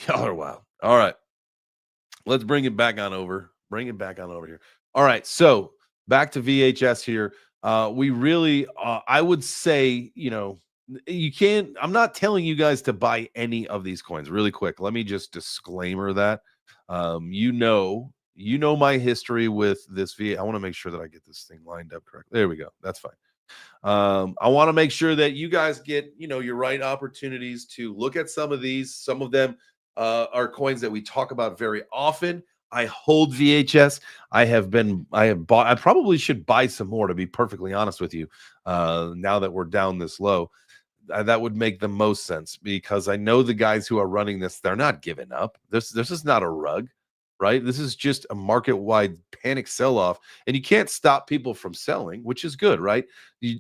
Y'all are wild. All right. Let's bring it back on over. Bring it back on over here. All right. So back to VHS here. We really, I would say, you can't, I'm not telling you guys to buy any of these coins. Really quick. Let me just disclaimer that. You know my history with this I want to make sure that I get this thing lined up correctly. There we go. That's fine. I want to make sure that you guys get, your right opportunities to look at some of these. Some of them are coins that we talk about very often. I hold VHS. I have bought, I probably should buy some more, to be perfectly honest with you. Now that we're down this low, that would make the most sense, because I know the guys who are running this, they're not giving up. This is not a rug, right? This is just a market-wide panic sell-off, and you can't stop people from selling, which is good, right?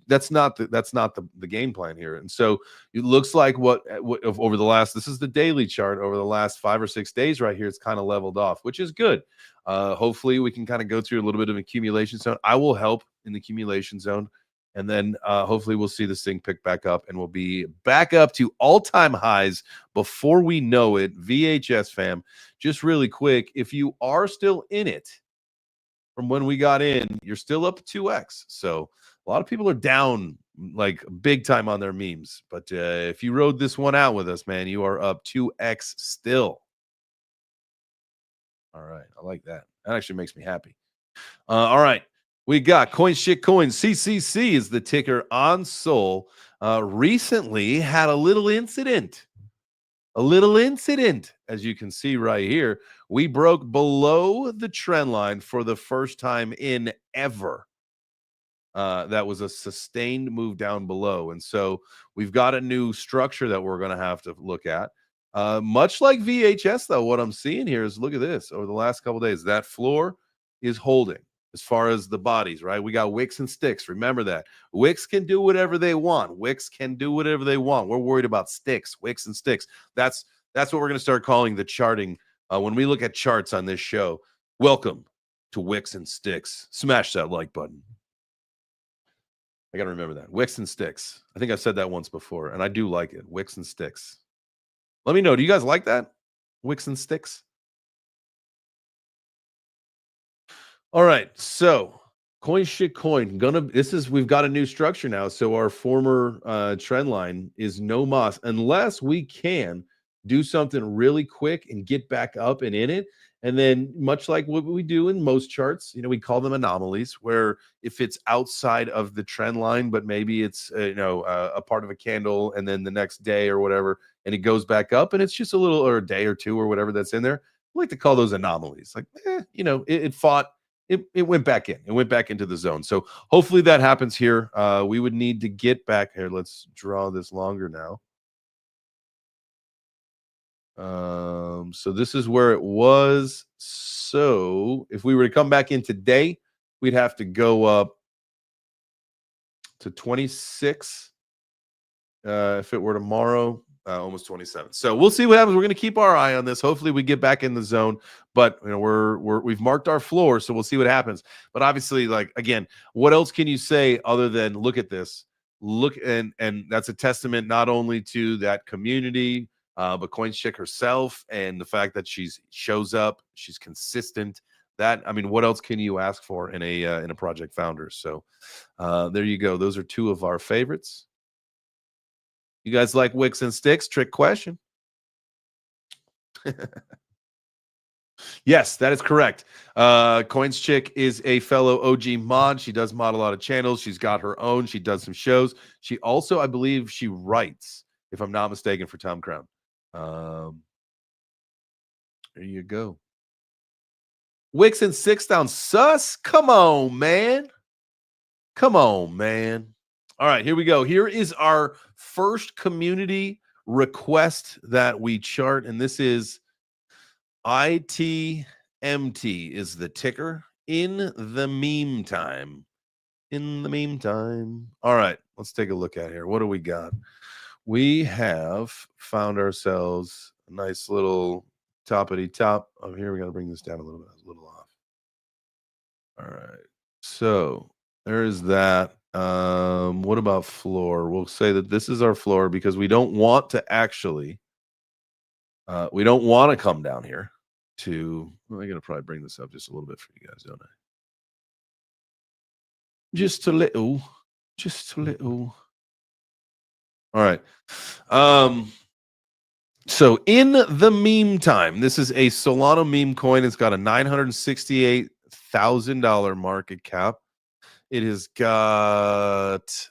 That's not the game plan here. And so it looks like what over the last, this is the daily chart, over the last 5 or 6 days right here, it's kind of leveled off, which is good. Hopefully we can kind of go through a little bit of accumulation zone. I will help in the accumulation zone. And then hopefully we'll see this thing pick back up, and we'll be back up to all-time highs before we know it. VHS fam, just really quick, if you are still in it from when we got in, you're still up 2x. So a lot of people are down like big time on their memes. But if you rode this one out with us, man, you are up 2x still. All right. I like that. That actually makes me happy. All right. We got Shitcoin. CCC is the ticker on Sol. Recently had a little incident. As you can see right here. We broke below the trend line for the first time in ever. That was a sustained move down below. And so we've got a new structure that we're going to have to look at. Much like VHS, though, what I'm seeing here is, look at this. Over the last couple of days, that floor is holding. As far as the bodies, right? We got Wicks and Sticks. Remember that. Wicks can do whatever they want. Wicks can do whatever they want. We're worried about Sticks, Wicks and Sticks. That's what we're going to start calling the charting when we look at charts on this show. Welcome to Wicks and Sticks. Smash that like button. I got to remember that. Wicks and Sticks. I think I've said that once before, and I do like it. Wicks and Sticks. Let me know. Do you guys like that? Wicks and Sticks? All right, so Shitcoin we've got a new structure now. So our former trend line is no moss unless we can do something really quick and get back up and in it. And then, much like what we do in most charts, we call them anomalies, where if it's outside of the trend line, but maybe it's a part of a candle, and then the next day or whatever, and it goes back up, and it's just a little, or a day or two or whatever that's in there. I like to call those anomalies. Like, it fought. It went back in. It went back into the zone. So hopefully that happens here. We would need to get back here. Let's draw this longer now. So this is where it was. So if we were to come back in today, we'd have to go up to 26. If it were tomorrow, almost 27. So we'll see what happens. We're going to keep our eye on this. Hopefully we get back in the zone, but you know, we've marked our floor, so we'll see what happens. But obviously, like, again, what else can you say other than look at this? Look, and that's a testament not only to that community, but CoinsChick herself, and the fact that she's shows up, she's consistent. That, I mean, what else can you ask for in a project founder? So there you go. Those are two of our favorites. You guys like Wicks and Sticks? Trick question. Yes, that is correct. CoinsChick is a fellow OG mod. She does mod a lot of channels. She's got her own. She does some shows. She also, I believe, she writes, if I'm not mistaken, for Tom Crown. There you go. Wicks and Sticks down sus? Come on, man. Come on, man. All right, here we go. Here is our first community request that we chart, and this is ITMT is the ticker. In the meantime, all right, let's take a look at here. What do we got? We have found ourselves a nice little toppity top. Oh, here we got to bring this down a little bit. A little off. All right, so there's that. What about floor? We'll say that this is our floor because we don't want to actually we don't want to come down here to, well, I'm gonna probably bring this up just a little bit for you guys, don't I? Just a little. All right. So in the meantime, this is a Solana meme coin. It's got a $968,000 market cap. It has got,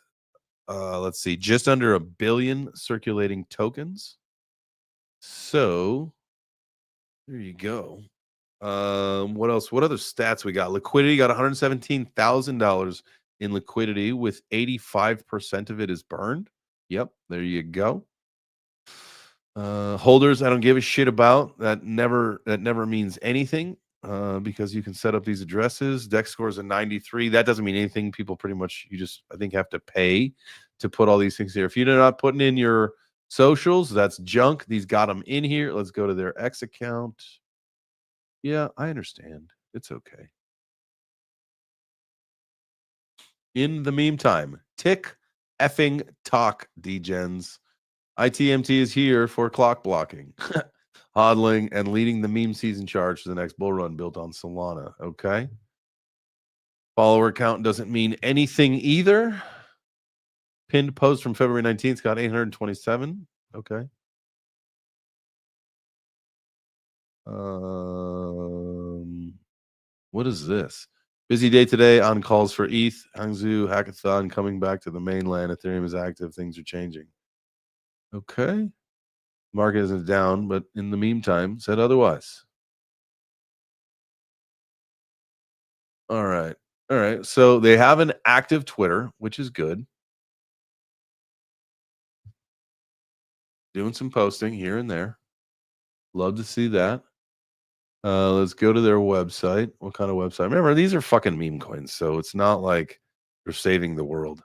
let's see, just under 1 billion circulating tokens. So there you go. What else? What other stats we got? Liquidity got $117,000 in liquidity, with 85% of it is burned. Yep, there you go. Holders, I don't give a shit about. That never means anything. Because you can set up these addresses. Dex scores a 93. That doesn't mean anything. People pretty much, you just, I think, have to pay to put all these things here. If you're not putting in your socials, that's junk. These got them in here. Let's go to their X account. Yeah, I understand. It's okay. In the meantime, tick effing tock, degens. ITMT is here for clock blocking, hodling, and leading the meme season charge for the next bull run built on Solana. Okay. Follower count doesn't mean anything either. Pinned post from February 19th got 827. Okay. What is this? Busy day today on calls for ETH. Hangzhou hackathon coming back to the mainland. Ethereum is active. Things are changing. Okay. Market isn't down, but in the meantime, said otherwise. All right. All right. So they have an active Twitter, which is good. Doing some posting here and there. Love to see that. Let's go to their website. What kind of website? Remember, these are fucking meme coins, so it's not like they're saving the world.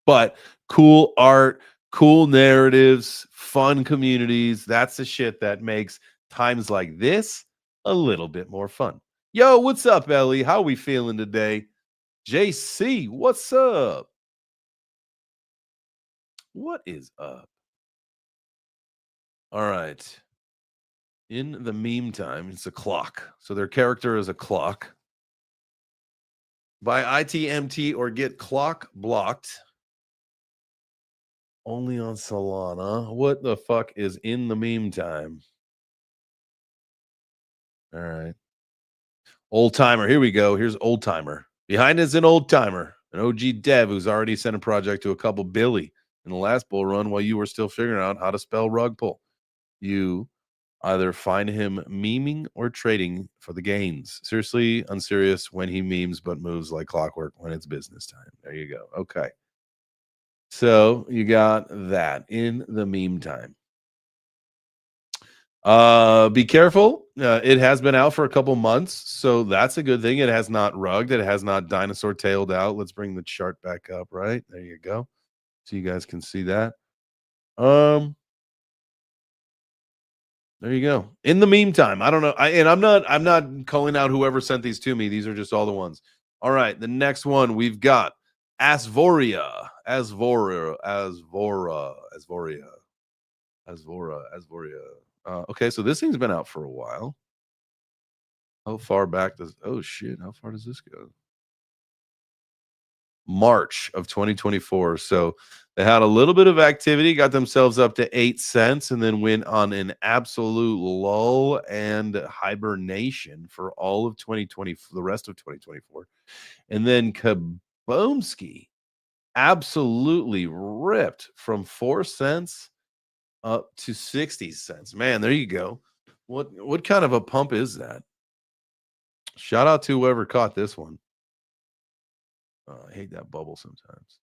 But cool art, cool narratives, fun communities. That's the shit that makes times like this a little bit more fun. Yo, what's up, Ellie? How we feeling today? JC, what's up? What is up? All right. In the meantime, it's a clock. So their character is a clock. Buy ITMT or get clock blocked. Only on Solana. What the fuck is in the meantime? All right. Old timer. Here we go. Here's old timer. Behind is an old timer, an OG dev who's already sent a project to a couple Billy in the last bull run while you were still figuring out how to spell rug pull. You either find him memeing or trading for the gains. Seriously, unserious when he memes but moves like clockwork when it's business time. There you go. Okay. So you got that in the meantime. Be careful. It has been out for a couple months, so that's a good thing. It has not rugged. It has not dinosaur tailed out. Let's bring the chart back up. Right there, you go. So you guys can see that. There you go. In the meantime, I don't know. I'm not calling out whoever sent these to me. These are just all the ones. All right. The next one we've got Asvoria. Asvoria. Okay, so this thing's been out for a while. How far back does oh shit, how far does this go? March of 2024. So they had a little bit of activity, got themselves up to 8 cents, and then went on an absolute lull and hibernation for all of 2020, for the rest of 2024. And then Kaboomski absolutely ripped from 4 cents up to 60 cents. Man, there you go. What kind of a pump is that? Shout out to whoever caught this one. I hate that bubble sometimes.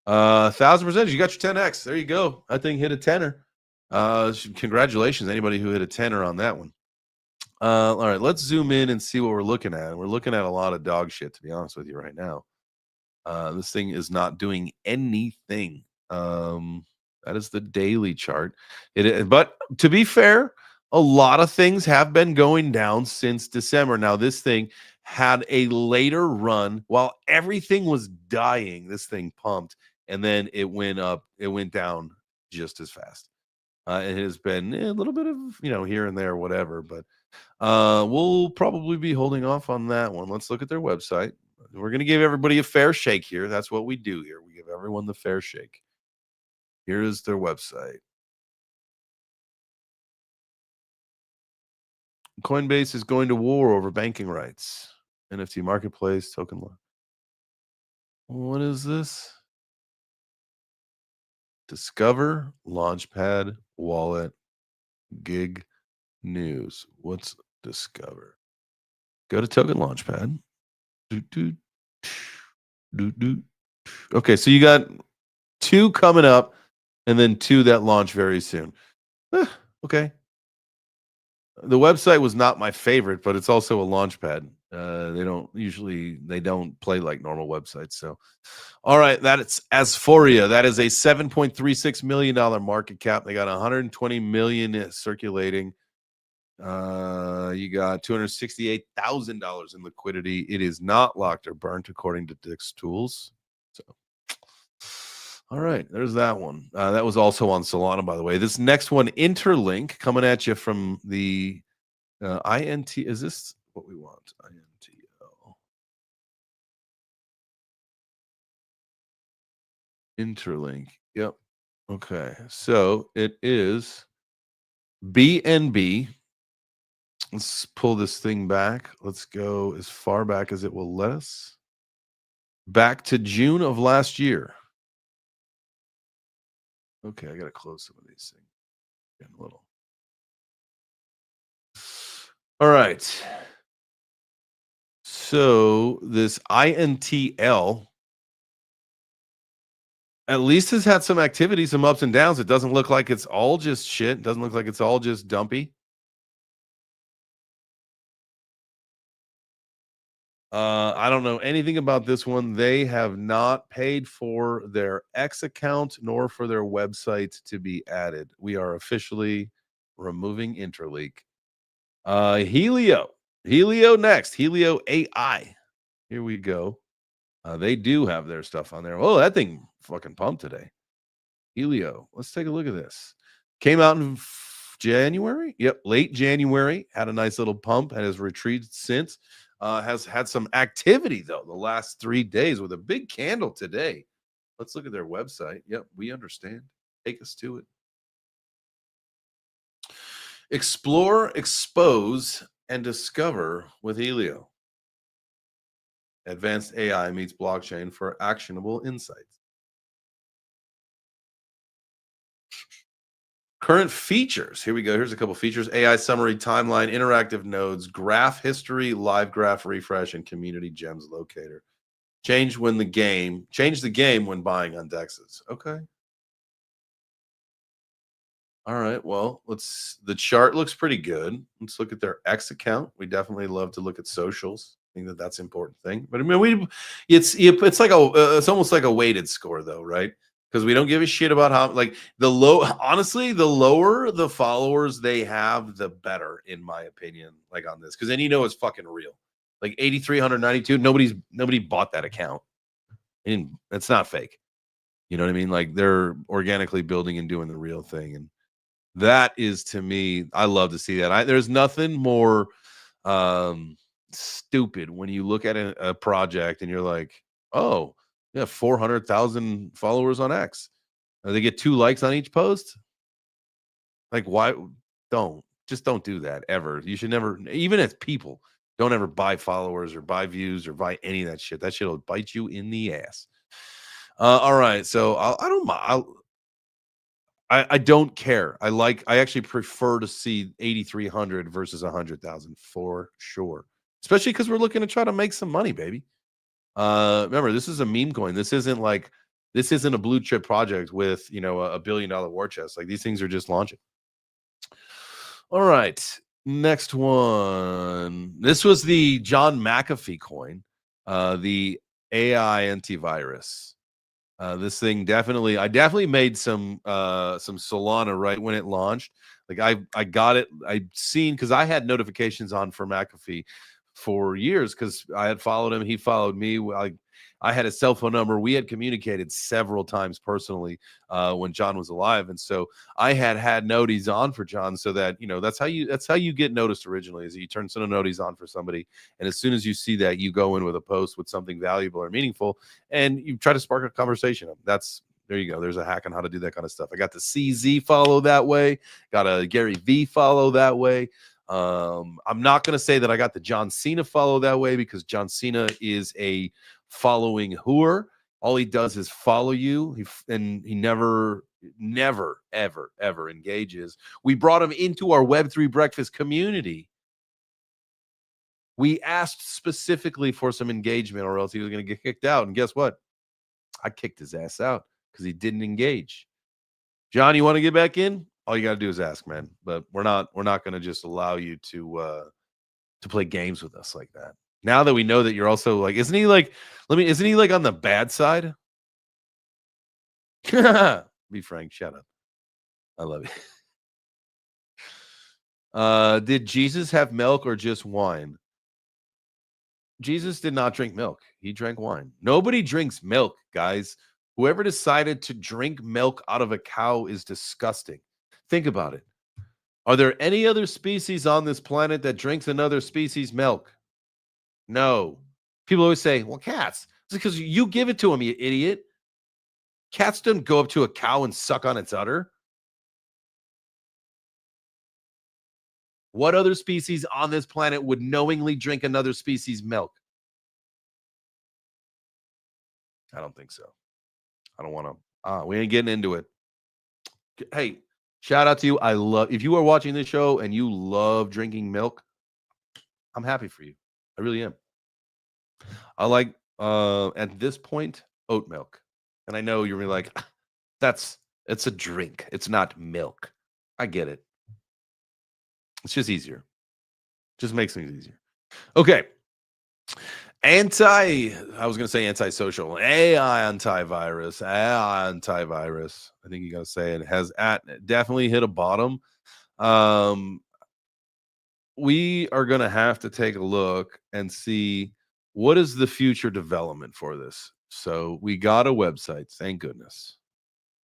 1,000%. You got your 10x. There you go. That thing hit a tenner. Congratulations, anybody who hit a tenner on that one. All right, let's zoom in and see what we're looking at. We're looking at a lot of dog shit, to be honest with you, right now. This thing is not doing anything. That is the daily chart. But to be fair, a lot of things have been going down since December. Now, this thing had a later run while everything was dying. This thing pumped, and then it went up. It went down just as fast. It has been a little bit of here and there, whatever. But we'll probably be holding off on that one. Let's look at their website. We're going to give everybody a fair shake here. That's what we do here. We give everyone the fair shake. Here is their website. Coinbase is going to war over banking rights. NFT marketplace, token law. What is this? Discover, Launchpad, Wallet, Gig, News. What's Discover? Go to Token Launchpad. Okay, so you got 2 coming up and then 2 that launch very soon. Okay. The website was not my favorite, but it's also a launchpad. They don't play like normal websites. So, all right, that's Asphoria. That is a $7.36 million market cap. They got 120 million circulating. You got $268,000 in liquidity. It is not locked or burnt according to Dick's Tools. So, all right, there's that one. That was also on Solana, by the way. This next one, Interlink, coming at you from the INT. Is this what we want? INTO. Interlink. Yep. Okay. So it is BNB. Let's pull this thing back. Let's go as far back as it will let us. Back to June of last year. Okay, I got to close some of these things. Getting a little. All right. So this INTL at least has had some activity, some ups and downs. It doesn't look like it's all just shit. It doesn't look like it's all just dumpy. I don't know anything about this one. They have not paid for their X account nor for their website to be added. We are officially removing Interleak. Helio next. Helio AI. Here we go. They do have their stuff on there. Oh, that thing fucking pumped today. Helio. Let's take a look at this. Came out in January. Yep, late January. Had a nice little pump and has retreated since. Has had some activity, though, the last 3 days with a big candle today. Let's look at their website. Yep, we understand. Take us to it. Explore, expose, and discover with Helio. Advanced AI meets blockchain for actionable insights. Current features. Here we go. Here's a couple features. AI summary, timeline, interactive nodes, graph history, live graph refresh, and community gems locator. Change the game when buying on DEXs. Okay. All right. Well, the chart looks pretty good. Let's look at their X account. We definitely love to look at socials. I think that's an important thing. But I mean, it's like it's almost like a weighted score, though, right? because we don't give a shit about how, like, honestly, the lower the followers they have, the better, in my opinion, like, on this, because then it's fucking real. Like 8,392, nobody bought that account, and it's not fake. You know what I mean? Like, they're organically building and doing the real thing, and that is, to me, I love to see that. There's nothing more stupid when you look at a project and you're like, oh, yeah, 400,000 followers on X. They get 2 likes on each post. Like, why? Don't do that ever. You should never, even as people, don't ever buy followers or buy views or buy any of that shit. That shit will bite you in the ass. All right, so I don't mind. I don't care. I actually prefer to see 8,300 versus 100,000 for sure. Especially because we're looking to try to make some money, baby. Remember, this is a meme coin. This isn't a blue chip project with a $1 billion war chest. Like, these things are just launching. All right. Next one. This was the John McAfee coin, the AI antivirus. This thing I definitely made some Solana right when it launched. Like, I got it. I've seen, because I had notifications on for McAfee for years, because I had followed him. He followed me. I had his cell phone number. We had communicated several times personally when John was alive, and so I had noties on for John, so that that's how you get noticed originally, is you turn some noties on for somebody, and as soon as you see that, you go in with a post with something valuable or meaningful, and you try to spark a conversation. There you go. There's a hack on how to do that kind of stuff. I got the CZ follow that way. Got a Gary V follow that way. I'm not going to say that I got the John Cena follow that way, because John Cena is a following whore. All he does is follow you. He never, ever engages. We brought him into our Web3 breakfast community. We asked specifically for some engagement, or else he was going to get kicked out. And guess what? I kicked his ass out because he didn't engage. John, you want to get back in? All you got to do is ask, man. But we're not going to just allow you to play games with us like that. Now that we know that you're also like, isn't he like on the bad side? Be frank, shut up. I love it. Did Jesus have milk or just wine? Jesus did not drink milk. He drank wine. Nobody drinks milk, guys. Whoever decided to drink milk out of a cow is disgusting. Think about it. Are there any other species on this planet that drinks another species' milk? No. People always say, well, cats. It's because you give it to them, you idiot. Cats don't go up to a cow and suck on its udder. What other species on this planet would knowingly drink another species' milk? I don't think so. I don't want to. We ain't getting into it. Hey, shout out to you. If you are watching this show and you love drinking milk, I'm happy for you. I really am. I like, at this point, oat milk. And I know you're really like, it's a drink. It's not milk. I get it. It's just easier. Just makes things easier. Okay. I was going to say antisocial. AI antivirus. I think you got to say it has definitely hit a bottom. We are going to have to take a look and see what is the future development for this. So we got a website. Thank goodness.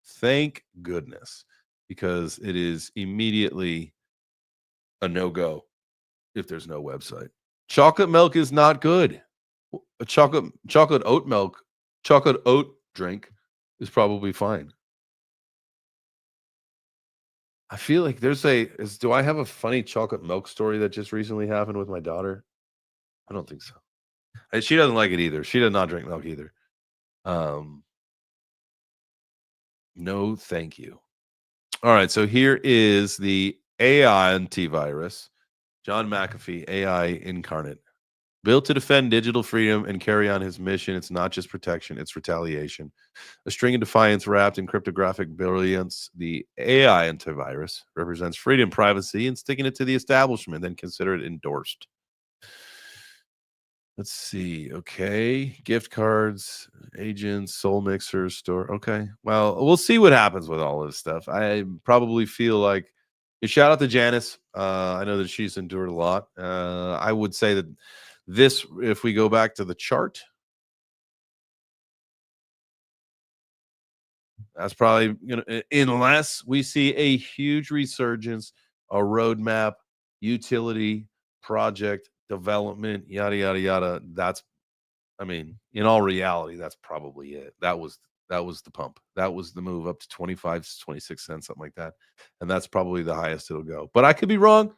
Thank goodness. Because it is immediately a no-go if there's no website. Chocolate milk is not good. A chocolate oat drink is probably fine. I feel like do I have a funny chocolate milk story that just recently happened with my daughter? I don't think so. She doesn't like it either. She does not drink milk either. No, thank you. All right, so here is the AI antivirus. John McAfee, AI incarnate. Built to defend digital freedom and carry on his mission. It's not just protection, it's retaliation. A string of defiance wrapped in cryptographic brilliance, the AI antivirus represents freedom, privacy, and sticking it to the establishment, then consider it endorsed. Let's see. Okay. Gift cards, agents, soul mixers, store. Okay. Well, we'll see what happens with all this stuff. I probably feel like shout out to Janice. I know that she's endured a lot. I would say that this, if we go back to the chart, that's probably unless we see a huge resurgence, a roadmap, utility, project, development, yada yada yada. That's I mean, in all reality, that's probably it. That was the pump. That was the move up to 25, 26 cents, something like that. And that's probably the highest it'll go. But I could be wrong.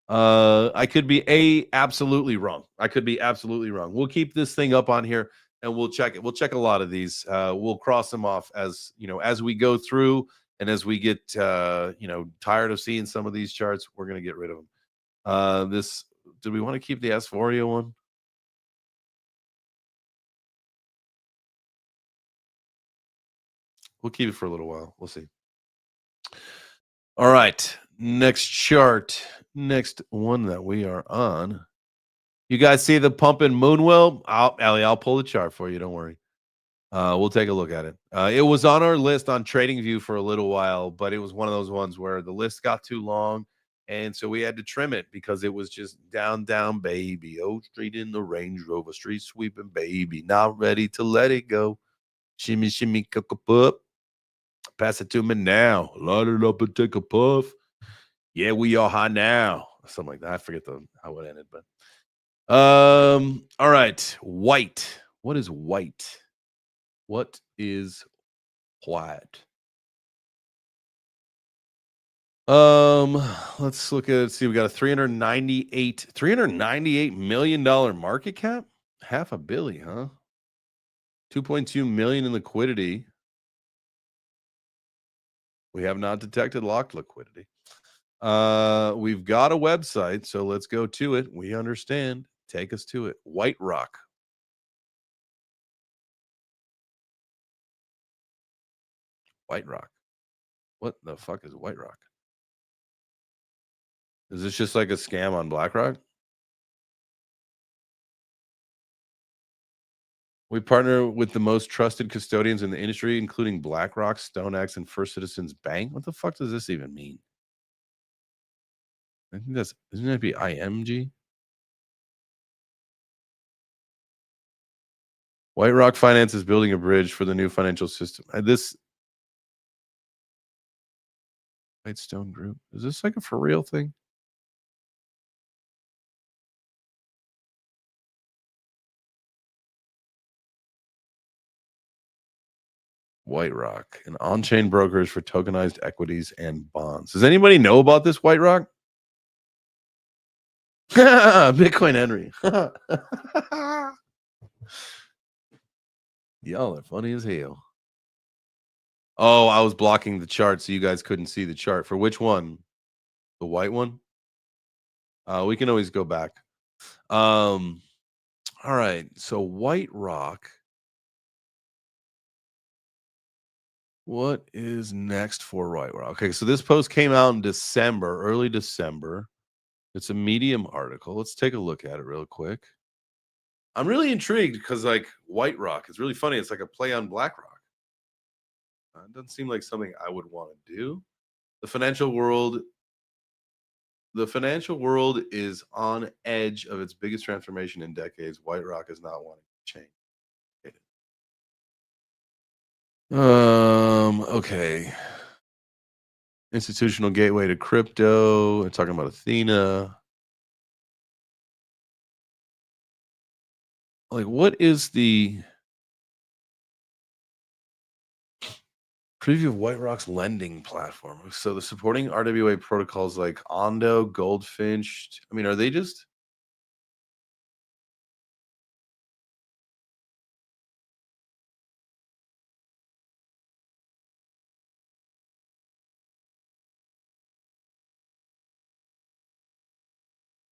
I could be absolutely wrong. I could be absolutely wrong. We'll keep this thing up on here and we'll check it. We'll check a lot of these. We'll cross them off as as we go through and as we get tired of seeing some of these charts, we're gonna get rid of them. This do we want to keep the Asphoria one? We'll keep it for a little while. We'll see. All right. Next chart. Next one that we are on. You guys see the pumping Moonwell? I'll pull the chart for you. Don't worry. We'll take a look at it. It was on our list on TradingView for a little while, but it was one of those ones where the list got too long. And so we had to trim it because it was just down, down, baby. Oh, street in the Range Rover, street sweeping, baby. Not ready to let it go. Shimmy, shimmy, cook up. Pass it to me now. Light it up and take a puff. Yeah, we are high now. Something like that. I forget how it ended, but all right. White. What is white? What is white? Let's look at see. We got a $398 million market cap. Half a billion, huh? 2.2 million in liquidity. We have not detected locked liquidity. We've got a website, so let's go to it. We understand. Take us to it. WhiteRock. WhiteRock. What the fuck is WhiteRock? Is this just like a scam on BlackRock? We partner with the most trusted custodians in the industry, including BlackRock, StoneX, and First Citizens Bank. What the fuck does this even mean? I think that's isn't that be IMG? WhiteRock Finance is building a bridge for the new financial system. This Whitestone Group. Is this like a for real thing? WhiteRock, an on-chain brokers for tokenized equities and bonds. Does anybody know about this WhiteRock? Bitcoin Henry. Y'all are funny as hell. Oh, I was blocking the chart so you guys couldn't see the chart. For which one? The white one? We can always go back. All right. So WhiteRock. What is next for WhiteRock? Okay, so this post came out in December, early December. It's a Medium article. Let's take a look at it real quick. I'm really intrigued because like WhiteRock is really funny. It's like a play on BlackRock. It doesn't seem like something I would want to do. The financial world is on edge of its biggest transformation in decades. WhiteRock is not wanting to change. Okay. Institutional gateway to crypto. We're talking about Athena. Like, what is the preview of WhiteRock's lending platform? So the supporting RWA protocols like Ondo, Goldfinch. I mean, are they just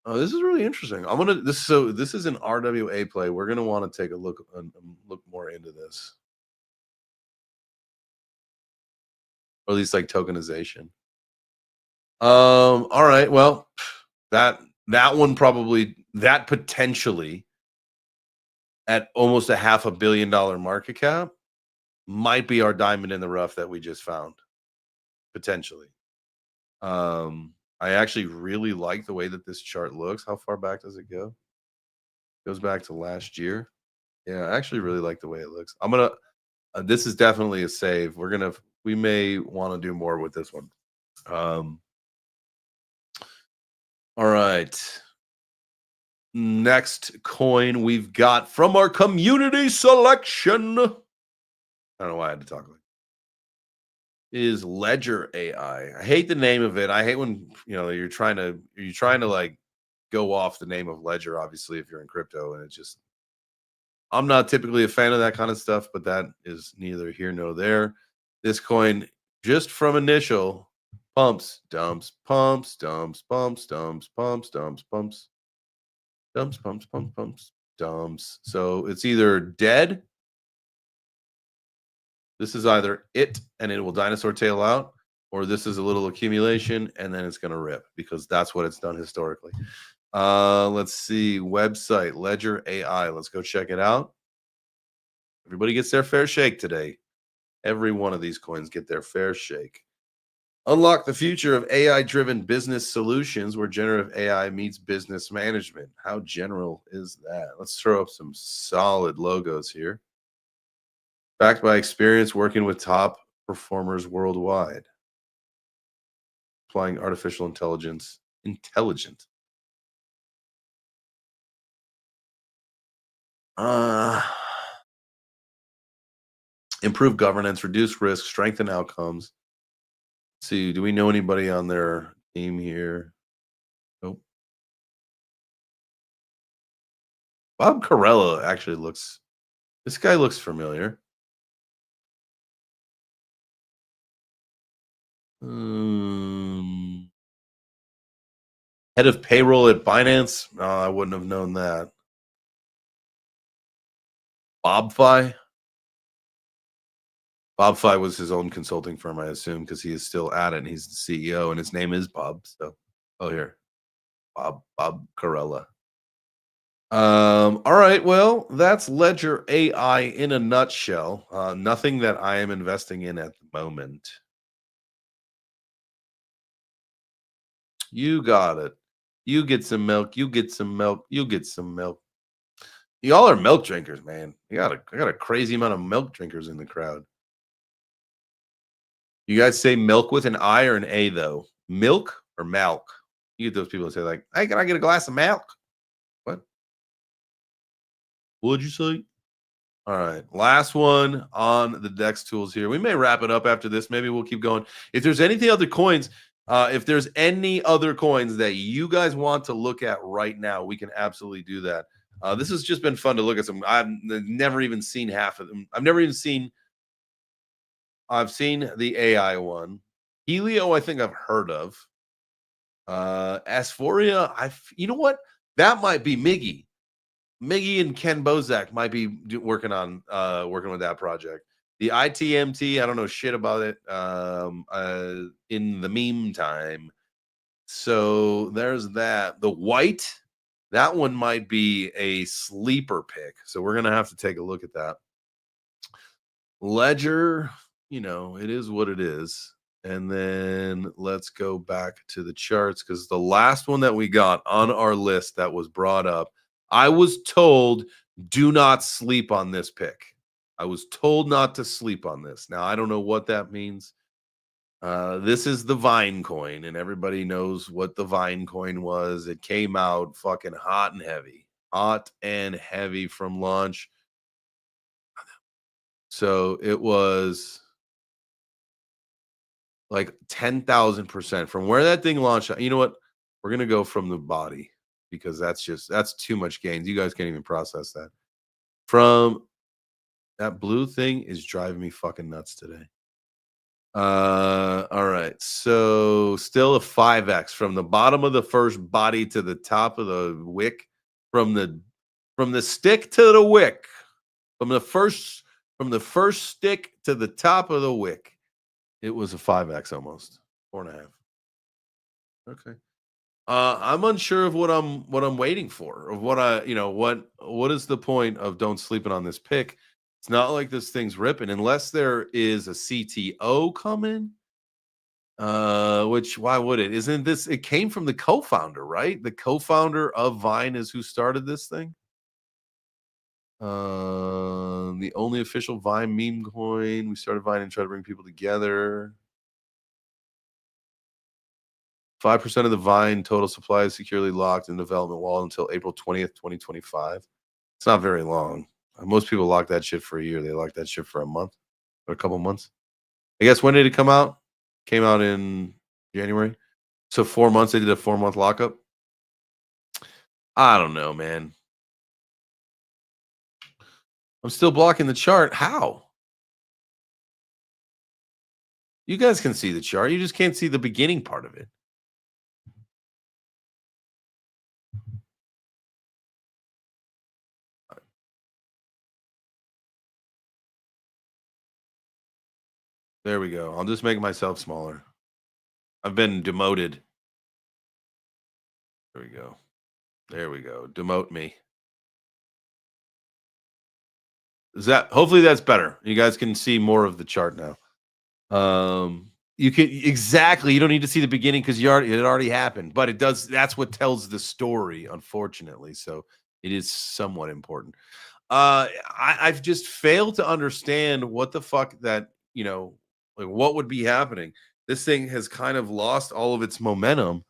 Oh, this is really interesting. I'm gonna this so this is an RWA play. We're gonna want to take a look more into this, or at least like tokenization. All right. Well, that one probably that potentially at almost a $500 million market cap might be our diamond in the rough that we just found, potentially. I actually really like the way that this chart looks. How far back does it go? Goes back to last year. Yeah, I actually really like the way it looks. I'm gonna. This is definitely a save. We may want to do more with this one. Um, all right. Next coin we've got from our community selection. I don't know why I had to talk like is Ledger AI. I hate the name of it. I hate when you're trying to like go off the name of Ledger, obviously, if you're in crypto, and it's just I'm not typically a fan of that kind of stuff, but that is neither here nor there. This coin, just from initial pumps, dumps, pumps, dumps, pumps, dumps, pumps, dumps, pumps, dumps, pumps, pumps, pumps, dumps. So it's either dead. This is either it and it will dinosaur tail out, or this is a little accumulation and then it's going to rip because that's what it's done historically. Let's see. Website, Ledger AI. Let's go check it out. Everybody gets their fair shake today. Every one of these coins get their fair shake. Unlock the future of AI-driven business solutions where generative AI meets business management. How general is that? Let's throw up some solid logos here. Backed by experience working with top performers worldwide. Applying artificial intelligence. Intelligent. Improve governance, reduce risk, strengthen outcomes. Let's see, do we know anybody on their team here? Nope. Bob Carella actually looks. This guy looks familiar. Head of payroll at Binance. No, I wouldn't have known that. BobFi. BobFi was his own consulting firm, I assume, because he is still at it and he's the CEO and his name is Bob. So, here, Bob Carella. All right. Well, that's Ledger AI in a nutshell. Nothing that I am investing in at the moment. You got it. You get some milk. You get some milk. You get some milk. Y'all are milk drinkers, man. I got a crazy amount of milk drinkers in the crowd. You guys say milk with an I or an A though? Milk or milk? You get those people that say like, "Hey, can I get a glass of milk?" What? What'd you say? All right, last one on the Dex tools here. We may wrap it up after this. Maybe we'll keep going. If there's anything other coins, if there's any other coins that you guys want to look at right now, we can absolutely do that. This has just been fun to look at some. I've never even seen half of them. I've seen the AI one. Helio, I think I've heard of. Asphoria, you know what? That might be Miggy. Miggy and Ken Bozak might be working with that project. The ITMT, I don't know shit about it. In the meantime, so there's that. The white, that one might be a sleeper pick. So we're gonna have to take a look at that. Ledger, it is what it is. And then let's go back to the charts because the last one that we got on our list that was brought up, I was told do not sleep on this pick. I was told not to sleep on this. Now, I don't know what that means. This is the Vine coin, and everybody knows what the Vine coin was. It came out fucking hot and heavy from launch. So it was like 10,000% from where that thing launched. You know what? We're going to go from the body because that's too much gains. You guys can't even process that. From that blue thing is driving me fucking nuts today. All right. So still a 5x from the bottom of the first body to the top of the wick, from the stick to the wick, from the first stick to the top of the wick. It was a 5x almost. 4.5. Okay. I'm unsure of what I'm waiting for, of what what is the point of don't sleeping on this pick? It's not like this thing's ripping unless there is a CTO coming. Which why would it? Isn't this it came from the co-founder, right? The co-founder of Vine is who started this thing. The only official Vine meme coin. We started Vine and tried to bring people together. 5% of the Vine total supply is securely locked in development wall until April 20th, 2025. It's not very long. Most people lock that shit for a year. They lock that shit for a month or a couple months. I guess when did it come out? Came out in January. So 4 months, they did a 4-month lockup. I don't know, man. I'm still blocking the chart. How? You guys can see the chart. You just can't see the beginning part of it. There we go. I'll just make myself smaller. I've been demoted. There we go. There we go. Demote me. Is that hopefully that's better. You guys can see more of the chart now. You can exactly you don't need to see the beginning because it already happened, but it does that's what tells the story, unfortunately. So it is somewhat important. I've just failed to understand what the fuck that like what would be happening. This thing has kind of lost all of its momentum.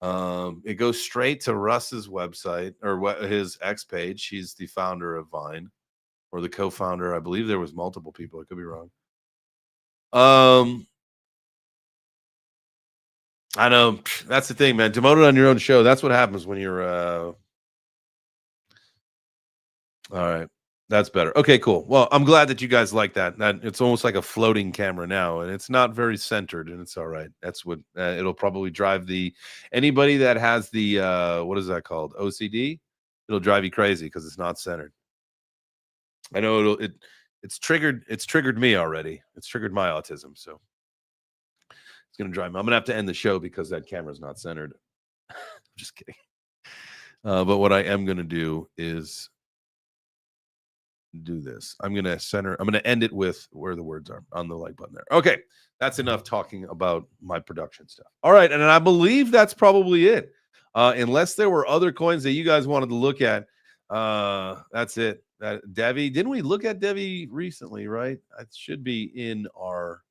It goes straight to Russ's website or his X page. He's the founder of Vine or the co-founder. I believe there was multiple people. I could be wrong. I know that's the thing, man. Demoted on your own show. That's what happens when you're all right. That's better. Okay, cool. Well, I'm glad that you guys like that. That it's almost like a floating camera now, and it's not very centered, and it's all right. That's what it'll probably drive the anybody that has the what is that called OCD. It'll drive you crazy because it's not centered. I know it's triggered me already. It's triggered my autism, so it's gonna drive me. I'm gonna have to end the show because that camera's not centered. Just kidding. But what I am gonna do is do this. I'm going to end it with where the words are on the like button there. Okay. That's enough talking about my production stuff. All right. And I believe that's probably it. Unless there were other coins that you guys wanted to look at. That's it. That Devi, didn't we look at Devi recently, right? It should be in our,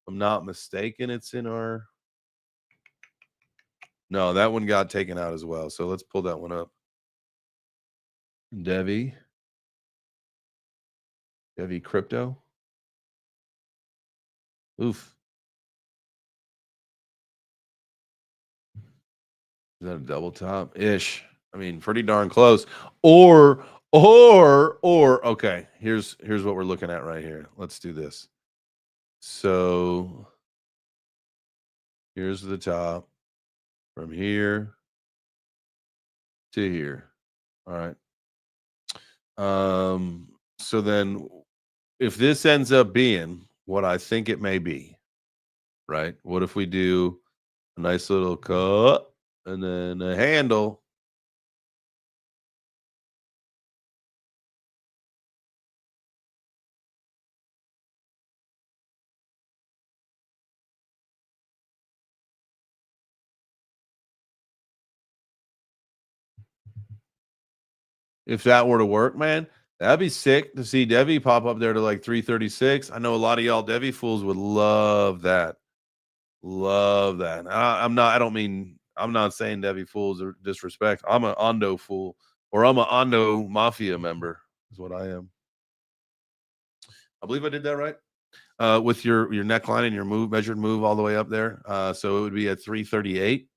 if I'm not mistaken, it's in our, no, that one got taken out as well. So let's pull that one up. Devi crypto. Oof. Is that a double top ish? I mean, pretty darn close. Or okay, here's what we're looking at right here. Let's do this. So here's the top from here to here. All right. So then if this ends up being what I think it may be, right? What if we do a nice little cut and then a handle? If that were to work, man, that'd be sick to see Devi pop up there to like 336. I know a lot of y'all Devi fools would love that. Love that. I'm not saying Devi fools are disrespect. I'm an Ondo fool or I'm an Ondo mafia member is what I am. I believe I did that right. With your neckline and your measured move all the way up there. So it would be at 338.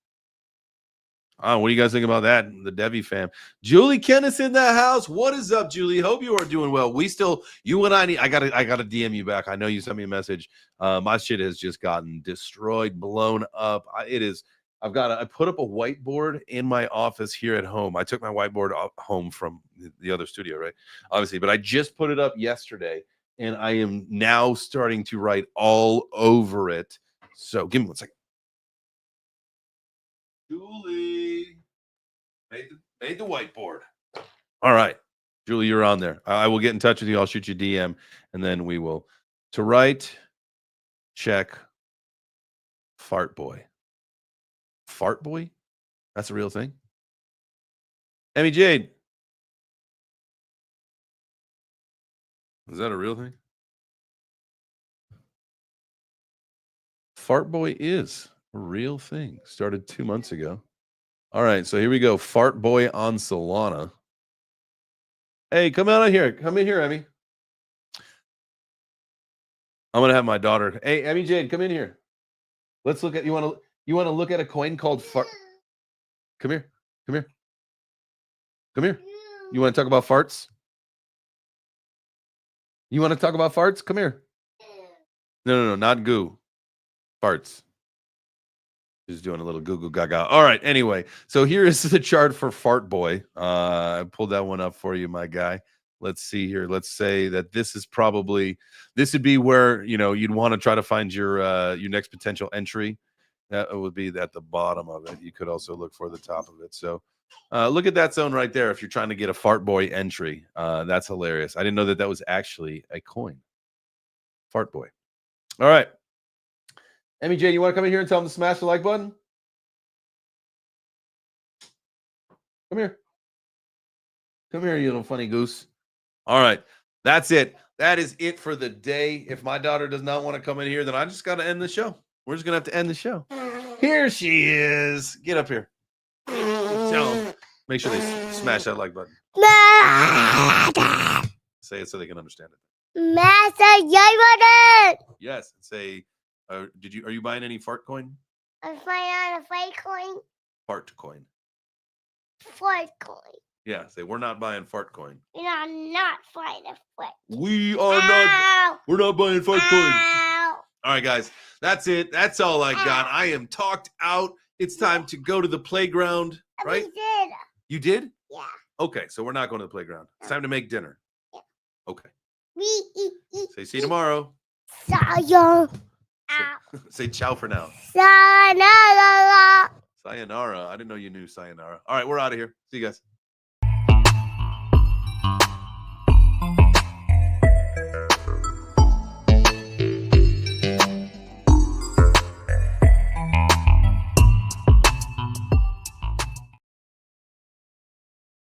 Oh, what do you guys think about that? The Devi fam. Julie Kenneth in the house. What is up, Julie? Hope you are doing well. You and I gotta DM you back. I know you sent me a message. My shit has just gotten destroyed, blown up. I put up a whiteboard in my office here at home. I took my whiteboard home from the other studio, right? Obviously, but I just put it up yesterday and I am now starting to write all over it. So give me one second. Julie made the whiteboard. All right, Julie, you're on there. I will get in touch with you. I'll shoot you a DM, and then we will to write check fart boy. Fart boy? That's a real thing. Emmy Jade, is that a real thing? Fart boy is a real thing. Started 2 months ago. All right, so here we go. Fart boy on Solana. Hey, come out of here. Come in here, Emmy. I'm gonna have my daughter. Hey, Emmy Jade, come in here. Let's look at you want to look at a coin called fart. Come here. Come here. Come here. You want to talk about farts? You want to talk about farts? Come here. No, not goo. Farts. Just doing a little goo goo gaga. All right. Anyway, so here is the chart for Fart Boy. I pulled that one up for you, my guy. Let's see here. Let's say that this would be where you'd want to try to find your next potential entry. That would be at the bottom of it. You could also look for the top of it. So look at that zone right there if you're trying to get a Fart Boy entry. That's hilarious. I didn't know that was actually a coin. Fart Boy. All right. Emmy J, you want to come in here and tell them to smash the like button? Come here. Come here, you little funny goose. All right. That's it. That is it for the day. If my daughter does not want to come in here, then I just got to end the show. We're just going to have to end the show. Here she is. Get up here. Tell them. Make sure they smash that like button. Say it so they can understand it. Smash the like button. Yes. And say, are you buying any fart coin? I'm buying on a fart coin. Fart coin. Fart coin. Yeah, say we're not buying fart coin. I'm not buying a fart. We are not. We're not buying fart coin. Ow. All right, guys. That's it. That's all I got. I am talked out. It's time to go to the playground, right? We did. You did? Yeah. Okay, so we're not going to the playground. It's time to make dinner. Yeah. Okay. Say see you tomorrow. Sayonara. Say ciao for now. Sayonara. Sayonara. I didn't know you knew sayonara. All right, we're out of here. See you guys.